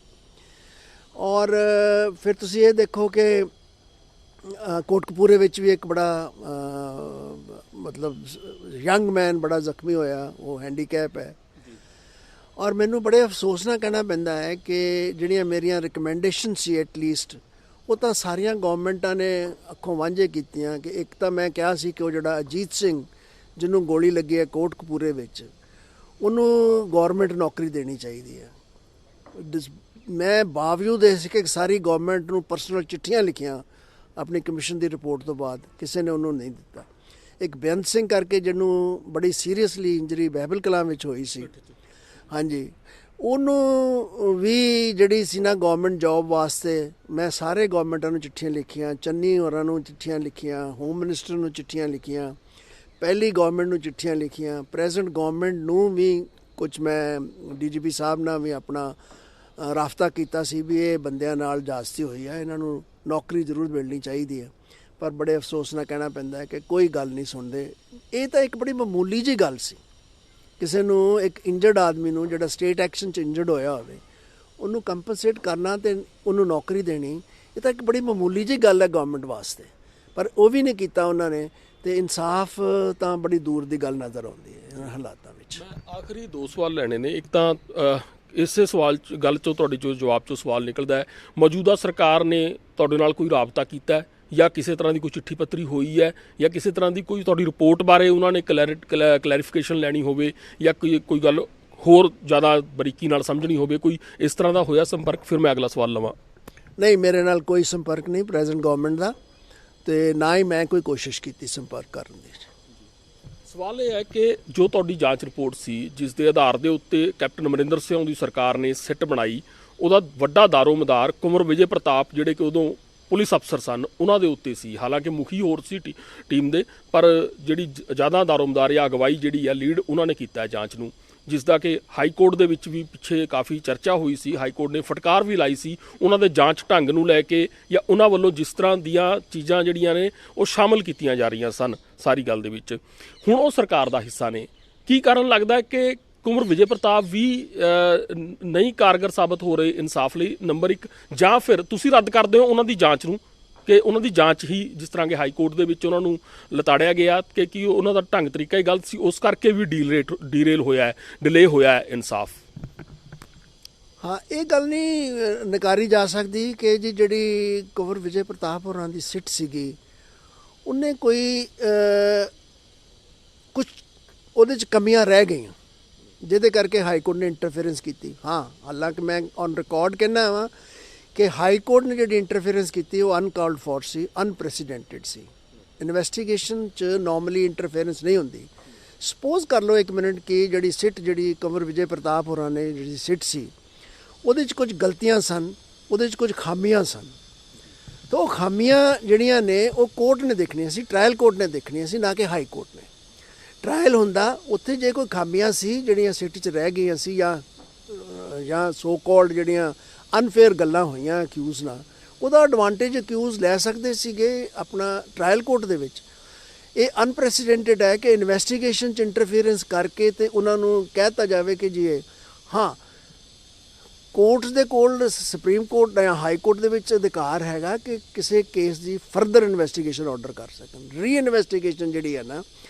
ਔਰ ਫਿਰ ਤੁਸੀਂ ਇਹ ਦੇਖੋ ਕਿ ਕੋਟਕਪੂਰੇ ਵਿੱਚ ਵੀ ਇੱਕ ਬੜਾ ਮਤਲਬ ਯੰਗ ਮੈਨ ਬੜਾ ਜ਼ਖਮੀ ਹੋਇਆ, ਉਹ ਹੈਂਡੀਕੈਪ ਹੈ। ਔਰ ਮੈਨੂੰ ਬੜੇ ਅਫਸੋਸ ਨਾਲ ਕਹਿਣਾ ਪੈਂਦਾ ਹੈ ਕਿ ਜਿਹੜੀਆਂ ਮੇਰੀਆਂ ਰਿਕਮੈਂਡੇਸ਼ਨ ਸੀ ਐਟਲੀਸਟ ਉਹ ਤਾਂ ਸਾਰੀਆਂ ਗੌਰਮੈਂਟਾਂ ਨੇ ਅੱਖੋਂ ਵਾਂਝੇ ਕੀਤੀਆਂ। ਕਿ ਇੱਕ ਤਾਂ ਮੈਂ ਕਿਹਾ ਸੀ ਕਿ ਉਹ ਜਿਹੜਾ ਅਜੀਤ ਸਿੰਘ ਜਿਹਨੂੰ ਗੋਲੀ ਲੱਗੀ ਹੈ ਕੋਟਕਪੂਰੇ ਵਿੱਚ, ਉਹਨੂੰ ਗੌਰਮੈਂਟ ਨੌਕਰੀ ਦੇਣੀ ਚਾਹੀਦੀ ਹੈ। ਮੈਂ ਬਾਵਜੂਦ ਇਸ ਕਿ ਸਾਰੀ ਗੌਰਮੈਂਟ ਨੂੰ ਪਰਸਨਲ ਚਿੱਠੀਆਂ ਲਿਖੀਆਂ ਆਪਣੀ ਕਮਿਸ਼ਨ ਦੀ ਰਿਪੋਰਟ ਤੋਂ ਬਾਅਦ, ਕਿਸੇ ਨੇ ਉਹਨੂੰ ਨਹੀਂ ਦਿੱਤਾ। ਇੱਕ ਬੇਅੰਤ ਸਿੰਘ ਕਰਕੇ ਜਿਹਨੂੰ ਬੜੀ ਸੀਰੀਅਸਲੀ ਇੰਜਰੀ ਬਾਈਬਲ ਕਲਾਂ ਵਿੱਚ ਹੋਈ ਸੀ, ਹਾਂਜੀ, ਉਹਨੂੰ ਵੀ ਜਿਹੜੀ ਸੀ ਨਾ ਗੌਰਮੈਂਟ ਜੌਬ ਵਾਸਤੇ ਮੈਂ ਸਾਰੇ ਗੌਰਮੈਂਟਾਂ ਨੂੰ ਚਿੱਠੀਆਂ ਲਿਖੀਆਂ, ਚੰਨੀ ਹੋਰਾਂ ਨੂੰ ਚਿੱਠੀਆਂ ਲਿਖੀਆਂ, ਹੋਮ ਮਿਨਿਸਟਰ ਨੂੰ ਚਿੱਠੀਆਂ ਲਿਖੀਆਂ, ਪਹਿਲੀ ਗੌਰਮੈਂਟ ਨੂੰ ਚਿੱਠੀਆਂ ਲਿਖੀਆਂ, ਪ੍ਰੈਜ਼ੈਂਟ ਗੌਰਮੈਂਟ ਨੂੰ ਵੀ ਕੁਝ ਮੈਂ ਡੀਜੀਪੀ ਸਾਹਿਬ ਨਾਲ ਵੀ ਆਪਣਾ ਰਾਬਤਾ ਕੀਤਾ ਸੀ ਵੀ ਇਹ ਬੰਦਿਆਂ ਨਾਲ ਜਾਸਤੀ ਹੋਈ ਹੈ, ਇਹਨਾਂ ਨੂੰ ਨੌਕਰੀ ਜ਼ਰੂਰ ਮਿਲਣੀ ਚਾਹੀਦੀ ਹੈ। ਪਰ ਬੜੇ ਅਫਸੋਸ ਨਾਲ ਕਹਿਣਾ ਪੈਂਦਾ ਹੈ ਕਿ ਕੋਈ ਗੱਲ ਨਹੀਂ ਸੁਣਦੇ। ਇਹ ਤਾਂ ਇੱਕ ਬੜੀ ਮਾਮੂਲੀ ਜਿਹੀ ਗੱਲ ਸੀ, ਕਿਸੇ ਨੂੰ ਇੱਕ ਇੰਜਰਡ ਆਦਮੀ ਨੂੰ ਜਿਹੜਾ ਸਟੇਟ ਐਕਸ਼ਨ 'ਚ ਇੰਜਰਡ ਹੋਇਆ ਹੋਵੇ ਉਹਨੂੰ ਕੰਪਨਸੇਟ ਕਰਨਾ ਅਤੇ ਉਹਨੂੰ ਨੌਕਰੀ ਦੇਣੀ, ਇਹ ਤਾਂ ਇੱਕ ਬੜੀ ਮਾਮੂਲੀ ਜਿਹੀ ਗੱਲ ਹੈ ਗੌਰਮੈਂਟ ਵਾਸਤੇ। ਪਰ ਉਹ ਵੀ ਨਹੀਂ ਕੀਤਾ ਉਹਨਾਂ ਨੇ। ਤੇ ਇਨਸਾਫ ਤਾਂ ਬੜੀ ਦੂਰ ਦੀ ਗੱਲ ਨਜ਼ਰ ਆਉਂਦੀ ਹੈ ਇਹਨਾਂ ਹਾਲਾਤਾਂ ਵਿੱਚ। ਮੈਂ ਆਖਰੀ ਦੋ ਸਵਾਲ ਲੈਣੇ ਨੇ। ਇੱਕ ਤਾਂ ਇਸੇ ਗੱਲ ਚੋਂ ਤੁਹਾਡੇ ਚੋਂ ਜਵਾਬ ਚੋਂ ਸਵਾਲ ਨਿਕਲਦਾ ਹੈ, ਮੌਜੂਦਾ ਸਰਕਾਰ ਨੇ ਤੁਹਾਡੇ ਨਾਲ ਕੋਈ ਰਾਬਤਾ ਕੀਤਾ ਹੈ ਜਾਂ ਕਿਸੇ ਤਰ੍ਹਾਂ ਦੀ ਕੋਈ ਚਿੱਠੀ ਪੱਤਰੀ ਹੋਈ ਹੈ ਜਾਂ ਕਿਸੇ ਤਰ੍ਹਾਂ ਦੀ ਕੋਈ ਤੁਹਾਡੀ ਰਿਪੋਰਟ ਬਾਰੇ ਉਹਨਾਂ ਨੇ ਕਲੈਰੀਫਿਕੇਸ਼ਨ ਲੈਣੀ ਹੋਵੇ ਜਾਂ ਕੋਈ ਗੱਲ ਹੋਰ ਜ਼ਿਆਦਾ ਬਰੀਕੀ ਨਾਲ ਸਮਝਣੀ ਹੋਵੇ, ਕੋਈ ਇਸ ਤਰ੍ਹਾਂ ਦਾ ਹੋਇਆ ਸੰਪਰਕ? ਫਿਰ ਮੈਂ ਅਗਲਾ ਸਵਾਲ ਲਵਾਂ। ਨਹੀਂ, ਮੇਰੇ ਨਾਲ ਕੋਈ ਸੰਪਰਕ ਨਹੀਂ ਪ੍ਰੈਜ਼ੈਂਟ ਗਵਰਨਮੈਂਟ ਦਾ, ਤੇ ਨਾ ਹੀ ਮੈਂ ਕੋਈ ਕੋਸ਼ਿਸ਼ ਕੀਤੀ ਸੰਪਰਕ ਕਰਨ ਦੀ। ਸਵਾਲ ਇਹ ਹੈ ਕਿ ਜੋ ਤੁਹਾਡੀ ਜਾਂਚ ਰਿਪੋਰਟ ਸੀ, ਜਿਸ ਦੇ ਆਧਾਰ ਦੇ ਉੱਤੇ ਕੈਪਟਨ ਅਮਰਿੰਦਰ ਸਿੰਘ ਦੀ ਸਰਕਾਰ ਨੇ ਸਿੱਟ ਬਣਾਈ, ਉਹਦਾ ਵੱਡਾ ਦਾਰੋਮਦਾਰ ਕੁੰਵਰ ਵਿਜੇ ਪ੍ਰਤਾਪ ਜਿਹੜੇ ਕਿ ਉਦੋਂ ਪੁਲਿਸ ਅਫਸਰ ਸਨ, ਉਹਨਾਂ ਦੇ ਉੱਤੇ ਸੀ। ਹਾਲਾਂਕਿ ਮੁਖੀ ਹੋਰ ਸੀ ਟੀਮ ਦੇ, ਪਰ ਜਿਹੜੀ ਜ਼ਿਆਦਾ ਦਾਰੋਮਦਾਰ ਜਾਂ ਅਗਵਾਈ ਜਿਹੜੀ ਹੈ ਲੀਡ ਉਹਨਾਂ ਨੇ ਕੀਤਾ ਜਾਂਚ ਨੂੰ, ਜਿਸ ਦਾ ਕਿ ਹਾਈ ਕੋਰਟ ਦੇ ਵਿੱਚ ਵੀ ਪਿੱਛੇ ਕਾਫੀ ਚਰਚਾ ਹੋਈ ਸੀ। ਹਾਈ ਕੋਰਟ ਨੇ ਫਟਕਾਰ ਵੀ ਲਾਈ ਸੀ ਉਹਨਾਂ ਦੇ ਜਾਂਚ ਢੰਗ ਨੂੰ ਲੈ ਕੇ, ਜਾਂ ਉਹਨਾਂ ਵੱਲੋਂ ਜਿਸ ਤਰ੍ਹਾਂ ਦੀਆਂ ਚੀਜ਼ਾਂ ਜਿਹੜੀਆਂ ਨੇ ਉਹ ਸ਼ਾਮਲ ਕੀਤੀਆਂ ਜਾ ਰਹੀਆਂ ਸਨ ਸਾਰੀ ਗੱਲ ਦੇ ਵਿੱਚ। ਹੁਣ ਉਹ ਸਰਕਾਰ ਦਾ ਹਿੱਸਾ ਨੇ। ਕੀ ਕਾਰਨ ਲੱਗਦਾ ਕਿ ਕੁੰਵਰ ਵਿਜੇ ਪ੍ਰਤਾਪ ਵੀ ਨਹੀਂ ਕਾਰਗਰ ਸਾਬਤ ਹੋ ਰਹੇ ਇਨਸਾਫ ਲਈ? ਨੰਬਰ 1, ਜਾਂ ਫਿਰ ਤੁਸੀਂ ਰੱਦ ਕਰਦੇ ਹੋ ਉਹਨਾਂ ਦੀ ਜਾਂਚ ਨੂੰ ਕਿ ਉਹਨਾਂ ਦੀ ਜਾਂਚ ਹੀ ਜਿਸ ਤਰ੍ਹਾਂ ਕਿ ਹਾਈ ਕੋਰਟ ਦੇ ਵਿੱਚ ਉਹਨਾਂ ਨੂੰ ਲਤਾੜਿਆ ਗਿਆ ਕਿ ਕੀ ਉਹਨਾਂ ਦਾ ਢੰਗ ਤਰੀਕਾ ਹੀ ਗਲਤ ਸੀ, ਉਸ ਕਰਕੇ ਵੀ ਡੀਰੇਲ ਹੋਇਆ ਹੈ, ਡਿਲੇ ਹੋਇਆ ਹੈ ਇਨਸਾਫ? ਹਾਂ, ਇਹ ਗੱਲ ਨਹੀਂ ਨਕਾਰੀ ਜਾ ਸਕਦੀ ਕਿ ਜੀ ਜਿਹੜੀ ਕੁੰਵਰ ਵਿਜੇ ਪ੍ਰਤਾਪ ਹੋਰਾਂ ਦੀ ਸਿੱਟ ਸੀਗੀ, ਉਹਨੇ ਕੋਈ ਕੁਝ ਉਹਦੇ 'ਚ ਕਮੀਆਂ ਰਹਿ ਗਈਆਂ ਜਿਹਦੇ ਕਰਕੇ ਹਾਈ ਕੋਰਟ ਨੇ ਇੰਟਰਫੇਰੈਂਸ ਕੀਤੀ। ਹਾਂ, ਹਾਲਾਂਕਿ ਮੈਂ ਔਨ ਰਿਕਾਰਡ ਕਹਿੰਦਾ ਵਾਂ ਕਿ ਹਾਈ ਕੋਰਟ ਨੇ ਜਿਹੜੀ ਇੰਟਰਫੇਰੈਂਸ ਕੀਤੀ ਉਹ ਅਨਕਾਲਡ ਫੋਰ ਸੀ, ਅਨਪ੍ਰੈਸੀਡੈਂਟਡ ਸੀ। ਇਨਵੈਸਟੀਗੇਸ਼ਨ 'ਚ ਨਾਰਮਲੀ ਇੰਟਰਫੇਰੈਂਸ ਨਹੀਂ ਹੁੰਦੀ। ਸਪੋਜ਼ ਕਰ ਲਓ ਇੱਕ ਮਿੰਟ ਕਿ ਜਿਹੜੀ ਸਿੱਟ ਜਿਹੜੀ ਕੁੰਵਰ ਵਿਜੇ ਪ੍ਰਤਾਪ ਹੋਰਾਂ ਨੇ ਜਿਹੜੀ ਸਿੱਟ ਸੀ, ਉਹਦੇ 'ਚ ਕੁਝ ਗਲਤੀਆਂ ਸਨ, ਉਹਦੇ 'ਚ ਕੁਝ ਖਾਮੀਆਂ ਸਨ। ਤਾਂ ਉਹ ਖਾਮੀਆਂ ਜਿਹੜੀਆਂ ਨੇ ਉਹ ਕੋਰਟ ਨੇ ਦੇਖਣੀਆਂ ਸੀ, ਟ੍ਰਾਇਲ ਕੋਰਟ ਨੇ ਦੇਖਣੀਆਂ ਸੀ, ਨਾ ਕਿ ਹਾਈ ਕੋਰਟ ਨੇ। ਟ੍ਰਾਇਲ ਹੁੰਦਾ ਉੱਥੇ ਜੇ ਕੋਈ ਖਾਮੀਆਂ ਸੀ ਜਿਹੜੀਆਂ ਸਿੱਟ 'ਚ ਰਹਿ ਗਈਆਂ ਸੀ, ਜਾਂ ਸੋ ਕਾਲਡ ਜਿਹੜੀਆਂ ਅਨਫੇਅਰ ਗੱਲਾਂ ਹੋਈਆਂ ਅਕਿਊਜ਼ ਨਾਲ, ਉਹਦਾ ਐਡਵਾਂਟੇਜ ਅਕਿਊਜ਼ ਲੈ ਸਕਦੇ ਸੀਗੇ ਆਪਣਾ ਟ੍ਰਾਇਲ ਕੋਰਟ ਦੇ ਵਿੱਚ। ਇਹ ਅਨਪ੍ਰੈਸੀਡੈਂਟਡ ਹੈ ਕਿ ਇਨਵੈਸਟੀਗੇਸ਼ਨ 'ਚ ਇੰਟਰਫੀਅਰੈਂਸ ਕਰਕੇ ਤੇ ਉਹਨਾਂ ਨੂੰ ਕਹਿ ਦਿੱਤਾ ਜਾਵੇ ਕਿ ਜੀ ਹਾਂ, ਕੋਰਟਸ ਦੇ ਕੋਲ, ਸੁਪਰੀਮ ਕੋਰਟ ਜਾਂ ਹਾਈ ਕੋਰਟ ਦੇ ਵਿੱਚ ਅਧਿਕਾਰ ਹੈਗਾ ਕਿ ਕਿਸੇ ਕੇਸ ਦੀ ਫਰਦਰ ਇਨਵੈਸਟੀਗੇਸ਼ਨ ਆਰਡਰ ਕਰ ਸਕਣ। ਰੀ ਇਨਵੈਸਟੀਗੇਸ਼ਨ ਜਿਹੜੀ ਹੈ ਨਾ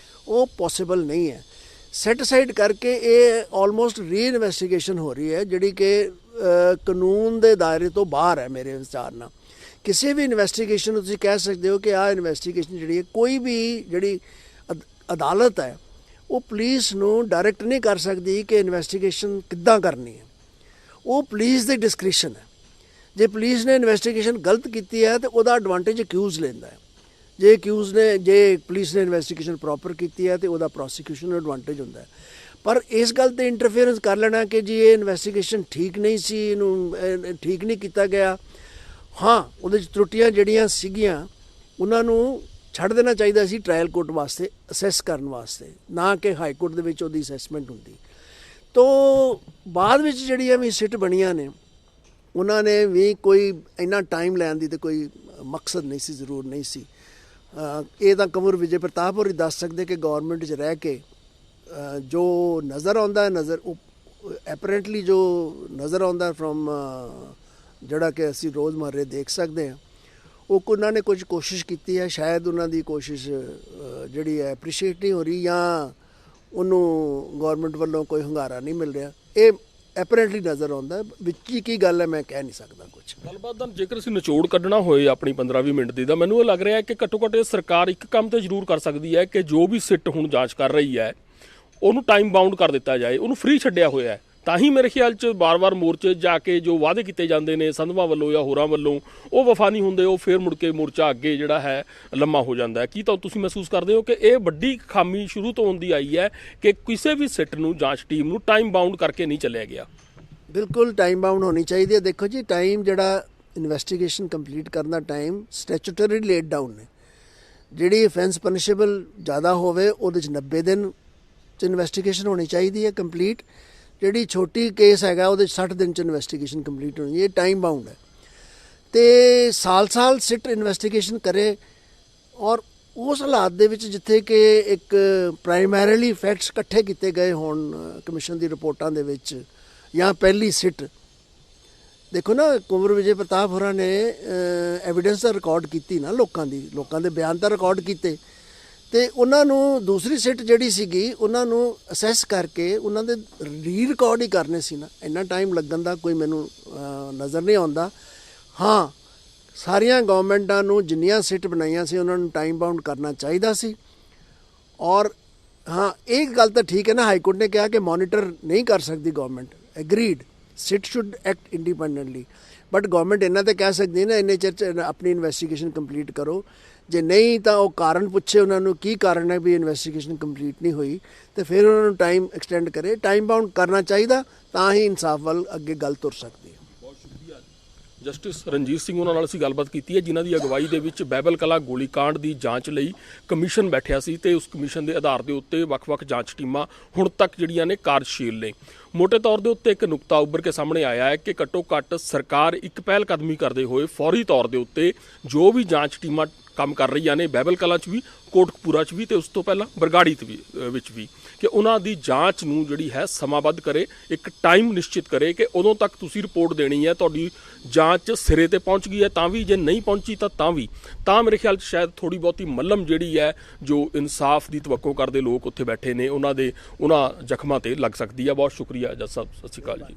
ਉਹ ਪੋਸੀਬਲ ਨਹੀਂ ਹੈ। ਸੈਟ ਅਸਾਈਡ ਕਰਕੇ ਇਹ ਆਲਮੋਸਟ ਰੀ ਇਨਵੈਸਟੀਗੇਸ਼ਨ ਹੋ ਰਹੀ ਹੈ ਜਿਹੜੀ ਕਿ ਕਾਨੂੰਨ ਦੇ ਦਾਇਰੇ ਤੋਂ ਬਾਹਰ ਹੈ ਮੇਰੇ ਵਿਚਾਰ ਨਾਲ। ਕਿਸੇ ਵੀ ਇਨਵੈਸਟੀਗੇਸ਼ਨ ਨੂੰ ਤੁਸੀਂ ਕਹਿ ਸਕਦੇ ਹੋ ਕਿ ਆਹ ਇਨਵੈਸਟੀਗੇਸ਼ਨ ਜਿਹੜੀ ਹੈ, ਕੋਈ ਵੀ ਜਿਹੜੀ ਅਦਾਲਤ ਹੈ ਉਹ ਪੁਲਿਸ ਨੂੰ ਡਾਇਰੈਕਟ ਨਹੀਂ ਕਰ ਸਕਦੀ ਕਿ ਇਨਵੈਸਟੀਗੇਸ਼ਨ ਕਿੱਦਾਂ ਕਰਨੀ ਹੈ। ਉਹ ਪੁਲਿਸ ਦੀ ਡਿਸਕ੍ਰਿਸ਼ਨ ਹੈ। ਜੇ ਪੁਲਿਸ ਨੇ ਇਨਵੈਸਟੀਗੇਸ਼ਨ ਗਲਤ ਕੀਤੀ ਹੈ ਤਾਂ ਉਹਦਾ ਐਡਵਾਂਟੇਜ ਅਕਿਊਜ਼ ਲੈਂਦਾ ਹੈ। ਜੇ ਪੁਲਿਸ ਨੇ ਇਨਵੈਸਟੀਗੇਸ਼ਨ ਪ੍ਰੋਪਰ ਕੀਤੀ ਹੈ ਤੇ ਉਹਦਾ ਪ੍ਰੋਸੀਕਿਊਸ਼ਨ ਨੂੰ ਐਡਵਾਂਟੇਜ ਹੁੰਦਾ ਹੈ। ਪਰ ਇਸ ਗੱਲ ਤੇ ਇੰਟਰਫੇਰੈਂਸ ਕਰ ਲੈਣਾ ਕਿ ਜੀ ਇਹ ਇਨਵੈਸਟੀਗੇਸ਼ਨ ਠੀਕ ਨਹੀਂ ਸੀ, ਇਹਨੂੰ ਠੀਕ ਨਹੀਂ ਕੀਤਾ ਗਿਆ, ਹਾਂ ਉਹਦੇ 'ਚ ਤਰੁੱਟੀਆਂ ਜਿਹੜੀਆਂ ਸੀਗੀਆਂ ਉਹਨਾਂ ਨੂੰ ਛੱਡ ਦੇਣਾ ਚਾਹੀਦਾ ਸੀ ਟ੍ਰਾਇਲ ਕੋਰਟ ਵਾਸਤੇ ਅਸੈਸ ਕਰਨ ਵਾਸਤੇ, ਨਾ ਕਿ ਹਾਈ ਕੋਰਟ ਦੇ ਵਿੱਚ ਉਹਦੀ ਅਸੈਸਮੈਂਟ ਹੁੰਦੀ। ਤੋਂ ਬਾਅਦ ਵਿੱਚ ਜਿਹੜੀਆਂ ਵੀ ਸਿੱਟ ਬਣੀਆਂ ਨੇ ਉਹਨਾਂ ਨੇ ਵੀ ਕੋਈ ਇੰਨਾ ਟਾਈਮ ਲੈਣ ਦੀ ਤਾਂ ਕੋਈ ਮਕਸਦ ਨਹੀਂ ਸੀ, ਜ਼ਰੂਰ ਨਹੀਂ ਸੀ। ਇਹ ਤਾਂ ਕੁੰਵਰ ਵਿਜੇ ਪ੍ਰਤਾਪ ਹੋਰ ਹੀ ਦੱਸ ਸਕਦੇ ਕਿ ਗੌਰਮੈਂਟ 'ਚ ਰਹਿ ਕੇ ਜੋ ਨਜ਼ਰ ਆਉਂਦਾ ਉਹ ਐਪਰੈਂਟਲੀ ਜੋ ਨਜ਼ਰ ਆਉਂਦਾ ਫਰੋਮ ਜਿਹੜਾ ਕਿ ਅਸੀਂ ਰੋਜ਼ਮਰਰੇ ਦੇਖ ਸਕਦੇ ਹਾਂ, ਉਹ ਉਹਨਾਂ ਨੇ ਕੁਝ ਕੋਸ਼ਿਸ਼ ਕੀਤੀ ਹੈ। ਸ਼ਾਇਦ ਉਹਨਾਂ ਦੀ ਕੋਸ਼ਿਸ਼ ਜਿਹੜੀ ਹੈ ਐਪਰੀਸ਼ੀਏਟ ਨਹੀਂ ਹੋ ਰਹੀ, ਜਾਂ ਉਹਨੂੰ ਗੌਰਮੈਂਟ ਵੱਲੋਂ ਕੋਈ ਹੁੰਗਾਰਾ ਨਹੀਂ ਮਿਲ ਰਿਹਾ। ਇਹ ਐਪਰੈਂਟਲੀ ਨਜ਼ਰ ਆਉਂਦਾ। ਵਿੱਚ ਕੀ ਗੱਲ ਹੈ ਮੈਂ ਕਹਿ ਨਹੀਂ ਸਕਦਾ ਕੁਝ। ਗੱਲਬਾਤ ਦਾ ਜੇਕਰ ਅਸੀਂ ਨਿਚੋੜ ਕੱਢਣਾ ਹੋਏ ਆਪਣੀ 15-20 ਮਿੰਟ ਦੀ, ਤਾਂ ਮੈਨੂੰ ਇਹ ਲੱਗ ਰਿਹਾ ਹੈ ਕਿ ਘੱਟੋ ਘੱਟ ਸਰਕਾਰ ਇੱਕ ਕੰਮ ਤੇ ਜ਼ਰੂਰ ਕਰ ਸਕਦੀ ਹੈ ਕਿ ਜੋ ਵੀ ਸਿੱਟ ਹੁਣ ਜਾਂਚ ਕਰ ਰਹੀ ਹੈ ਉਹਨੂੰ ਟਾਈਮ ਬਾਉਂਡ ਕਰ ਦਿੱਤਾ ਜਾਏ, ਉਹਨੂੰ ਫ੍ਰੀ ਛੱਡਿਆ ਹੋਇਆ ਹੈ। ਤਾਂ ਹੀ ਮੇਰੇ ਖਿਆਲ 'ਚ ਵਾਰ-ਵਾਰ ਮੋਰਚੇ ਜਾ ਕੇ ਜੋ ਵਾਅਦੇ ਕੀਤੇ ਜਾਂਦੇ ਨੇ ਸੰਧਵਾਂ ਵੱਲੋਂ ਜਾਂ ਹੋਰਾਂ ਵੱਲੋਂ, ਉਹ ਵਫਾ ਨਹੀਂ ਹੁੰਦੇ। ਉਹ ਫਿਰ ਮੁੜ ਕੇ ਮੋਰਚਾ ਅੱਗੇ ਜਿਹੜਾ ਹੈ ਲੰਮਾ ਹੋ ਜਾਂਦਾ ਹੈ। ਕੀ ਤਾਂ ਤੁਸੀਂ ਮਹਿਸੂਸ ਕਰਦੇ ਹੋ ਕਿ ਇਹ ਵੱਡੀ ਖਾਮੀ ਸ਼ੁਰੂ ਤੋਂ ਹੁੰਦੀ ਆਈ ਹੈ ਕਿ ਕਿਸੇ ਵੀ ਸਿੱਟ ਨੂੰ, ਜਾਂਚ ਟੀਮ ਨੂੰ ਟਾਈਮ ਬਾਉਂਡ ਕਰਕੇ ਨਹੀਂ ਚੱਲਿਆ ਗਿਆ? ਬਿਲਕੁਲ ਟਾਈਮ ਬਾਉਂਡ ਹੋਣੀ ਚਾਹੀਦੀ ਹੈ। ਦੇਖੋ ਜੀ, ਟਾਈਮ ਜਿਹੜਾ ਇਨਵੈਸਟੀਗੇਸ਼ਨ ਕੰਪਲੀਟ ਕਰਨ ਦਾ ਟਾਈਮ ਸਟੈਚੂਟਰੀ ਲੇਡ ਡਾਊਨ ਨੇ। ਜਿਹੜੀ ਅਫੈਂਸ ਪਨਿਸ਼ੇਬਲ ਜ਼ਿਆਦਾ ਹੋਵੇ ਉਹਦੇ 'ਚ 90 ਦਿਨ 'ਚ ਇਨਵੈਸਟੀਗੇਸ਼ਨ ਹੋਣੀ ਚਾਹੀਦੀ ਹੈ ਕੰਪਲੀਟ। ਜਿਹੜੀ ਛੋਟੀ ਕੇਸ ਹੈਗਾ ਉਹਦੇ 'ਚ 60 ਦਿਨ 'ਚ ਇਨਵੈਸਟੀਗੇਸ਼ਨ ਕੰਪਲੀਟ ਹੋਣੀ। ਇਹ ਟਾਈਮ ਬਾਉਂਡ ਹੈ ਅਤੇ ਸਾਲ ਸਿੱਟ ਇਨਵੈਸਟੀਗੇਸ਼ਨ ਕਰੇ। ਔਰ ਉਸ ਹਾਲਾਤ ਦੇ ਵਿੱਚ ਜਿੱਥੇ ਕਿ ਇੱਕ ਪ੍ਰਾਇਮਰੀਲੀ ਫੈਕਟਸ ਇਕੱਠੇ ਕੀਤੇ ਗਏ ਹੋਣ ਕਮਿਸ਼ਨ ਦੀ ਰਿਪੋਰਟਾਂ ਦੇ ਵਿੱਚ, ਜਾਂ ਪਹਿਲੀ ਸਿੱਟ ਦੇਖੋ ਨਾ, ਕੁੰਵਰ ਵਿਜੇ ਪ੍ਰਤਾਪ ਹੋਰਾਂ ਨੇ ਐਵੀਡੈਂਸ ਦਾ ਰਿਕਾਰਡ ਕੀਤੀ ਨਾ, ਲੋਕਾਂ ਦੇ ਬਿਆਨ ਦਾ ਰਿਕਾਰਡ ਕੀਤੇ। ਤੇ ਉਹਨਾਂ ਨੂੰ ਦੂਸਰੀ ਸਿੱਟ ਜਿਹੜੀ ਸੀਗੀ ਉਹਨਾਂ ਨੂੰ ਅਸੈਸ ਕਰਕੇ ਉਹਨਾਂ ਦੇ ਰੀ ਰਿਕਾਰਡ ਹੀ ਕਰਨੇ ਸੀ ਨਾ। ਇੰਨਾ ਟਾਈਮ ਲੱਗਣ ਦਾ ਕੋਈ ਮੈਨੂੰ ਨਜ਼ਰ ਨਹੀਂ ਆਉਂਦਾ। ਹਾਂ, ਸਾਰੀਆਂ ਗਵਰਨਮੈਂਟਾਂ ਨੂੰ ਜਿੰਨੀਆਂ ਸਿੱਟ ਬਣਾਈਆਂ ਸੀ ਉਹਨਾਂ ਨੂੰ ਟਾਈਮ ਬਾਉਂਡ ਕਰਨਾ ਚਾਹੀਦਾ ਸੀ। ਔਰ ਹਾਂ, ਇਹ ਗੱਲ ਤਾਂ ਠੀਕ ਹੈ ਨਾ, ਹਾਈ ਕੋਰਟ ਨੇ ਕਿਹਾ ਕਿ ਮੋਨੀਟਰ ਨਹੀਂ ਕਰ ਸਕਦੀ government, agreed, sit should act independently, but government ਇਹਨਾਂ ਤੇ ਕਹਿ ਸਕਦੀ ਹੈ ਨਾ ਇੰਨੇ ਚਿਰ 'ਚ ਆਪਣੀ ਇਨਵੈਸਟੀਗੇਸ਼ਨ ਕੰਪਲੀਟ ਕਰੋ। ਜੇ ਨਹੀਂ ਤਾਂ ਉਹ ਕਾਰਨ ਪੁੱਛੇ ਉਹਨਾਂ ਨੂੰ ਕੀ ਕਾਰਨ ਹੈ ਵੀ ਇਨਵੈਸਟੀਗੇਸ਼ਨ ਕੰਪਲੀਟ ਨਹੀਂ ਹੋਈ, ਤੇ ਫਿਰ ਉਹਨਾਂ ਨੂੰ ਟਾਈਮ ਐਕਸਟੈਂਡ ਕਰੇ। ਟਾਈਮ ਬਾਉਂਡ ਕਰਨਾ ਚਾਹੀਦਾ, ਤਾਂ ਹੀ ਇਨਸਾਫ ਵੱਲ ਅੱਗੇ ਗੱਲ ਤੁਰ ਸਕਦੀ ਹੈ। ਜਸਟਿਸ ਰਣਜੀਤ ਸਿੰਘ ਉਹਨਾਂ ਨਾਲ ਅਸੀਂ ਗੱਲਬਾਤ ਕੀਤੀ ਹੈ, ਜਿਨ੍ਹਾਂ ਦੀ ਅਗਵਾਈ ਦੇ ਵਿੱਚ ਬਹਿਬਲ ਕਲਾਂ ਗੋਲੀकांड ਦੀ ਜਾਂਚ ਲਈ ਕਮਿਸ਼ਨ ਬੈਠਿਆ ਸੀ ਤੇ ਉਸ ਕਮਿਸ਼ਨ ਦੇ ਆਧਾਰ ਦੇ ਉੱਤੇ ਵੱਖ-ਵੱਖ ਜਾਂਚ ਟੀਮਾਂ ਹੁਣ ਤੱਕ ਜਿਹੜੀਆਂ ਨੇ ਕਾਰਜਸ਼ੀਲ ਨੇ। ਮੋਟੇ ਤੌਰ ਦੇ ਉੱਤੇ ਇੱਕ ਨੁਕਤਾ ਉੱਭਰ ਕੇ ਸਾਹਮਣੇ ਆਇਆ ਹੈ ਕਿ ਘੱਟੋ-ਘੱਟ ਸਰਕਾਰ ਇੱਕ ਪਹਿਲ ਕਦਮੀ ਕਰਦੇ ਹੋਏ ਫੌਰੀ ਤੌਰ ਦੇ ਉੱਤੇ ਜੋ ਵੀ ਜਾਂਚ ਟੀਮਾਂ ਕੰਮ ਕਰ ਰਹੀਆਂ ਨੇ ਬਹਿਬਲ ਕਲਾਂ 'ਚ ਵੀ, ਕੋਟਕਪੂਰਾ 'ਚ ਵੀ ਤੇ ਉਸ ਤੋਂ ਪਹਿਲਾਂ ਬਰਗਾੜੀ ਵਿੱਚ ਵੀ, ਕਿ ਉਹਨਾਂ ਦੀ ਜਾਂਚ ਨੂੰ ਜਿਹੜੀ ਹੈ ਸਮਾਬੱਧ ਕਰੇ, ਇੱਕ ਟਾਈਮ ਨਿਸ਼ਚਿਤ ਕਰੇ ਕਿ ਉਦੋਂ ਤੱਕ ਤੁਸੀਂ ਰਿਪੋਰਟ ਦੇਣੀ ਹੈ। ਤੁਹਾਡੀ ਜਾਂਚ ਸਿਰੇ ਤੇ ਪਹੁੰਚ ਗਈ ਹੈ ਤਾਂ ਵੀ, ਜੇ ਨਹੀਂ ਪਹੁੰਚੀ ਤਾਂ ਵੀ, ਤਾਂ ਮੇਰੇ ਖਿਆਲ 'ਚ ਸ਼ਾਇਦ ਥੋੜ੍ਹੀ ਬਹੁਤੀ ਮੱਲਮ ਜਿਹੜੀ ਹੈ ਜੋ ਇਨਸਾਫ ਦੀ ਤਵੱਕੋ ਕਰਦੇ ਲੋਕ ਉੱਥੇ ਬੈਠੇ ਨੇ ਉਹਨਾਂ ਜ਼ਖਮਾਂ ਤੇ ਲੱਗ ਸਕਦੀ ਹੈ। ਬਹੁਤ ਸ਼ੁਕਰੀਆ ਜੱਜ ਸਾਹਿਬ, ਸਤਿ ਸ਼੍ਰੀ ਅਕਾਲ ਜੀ।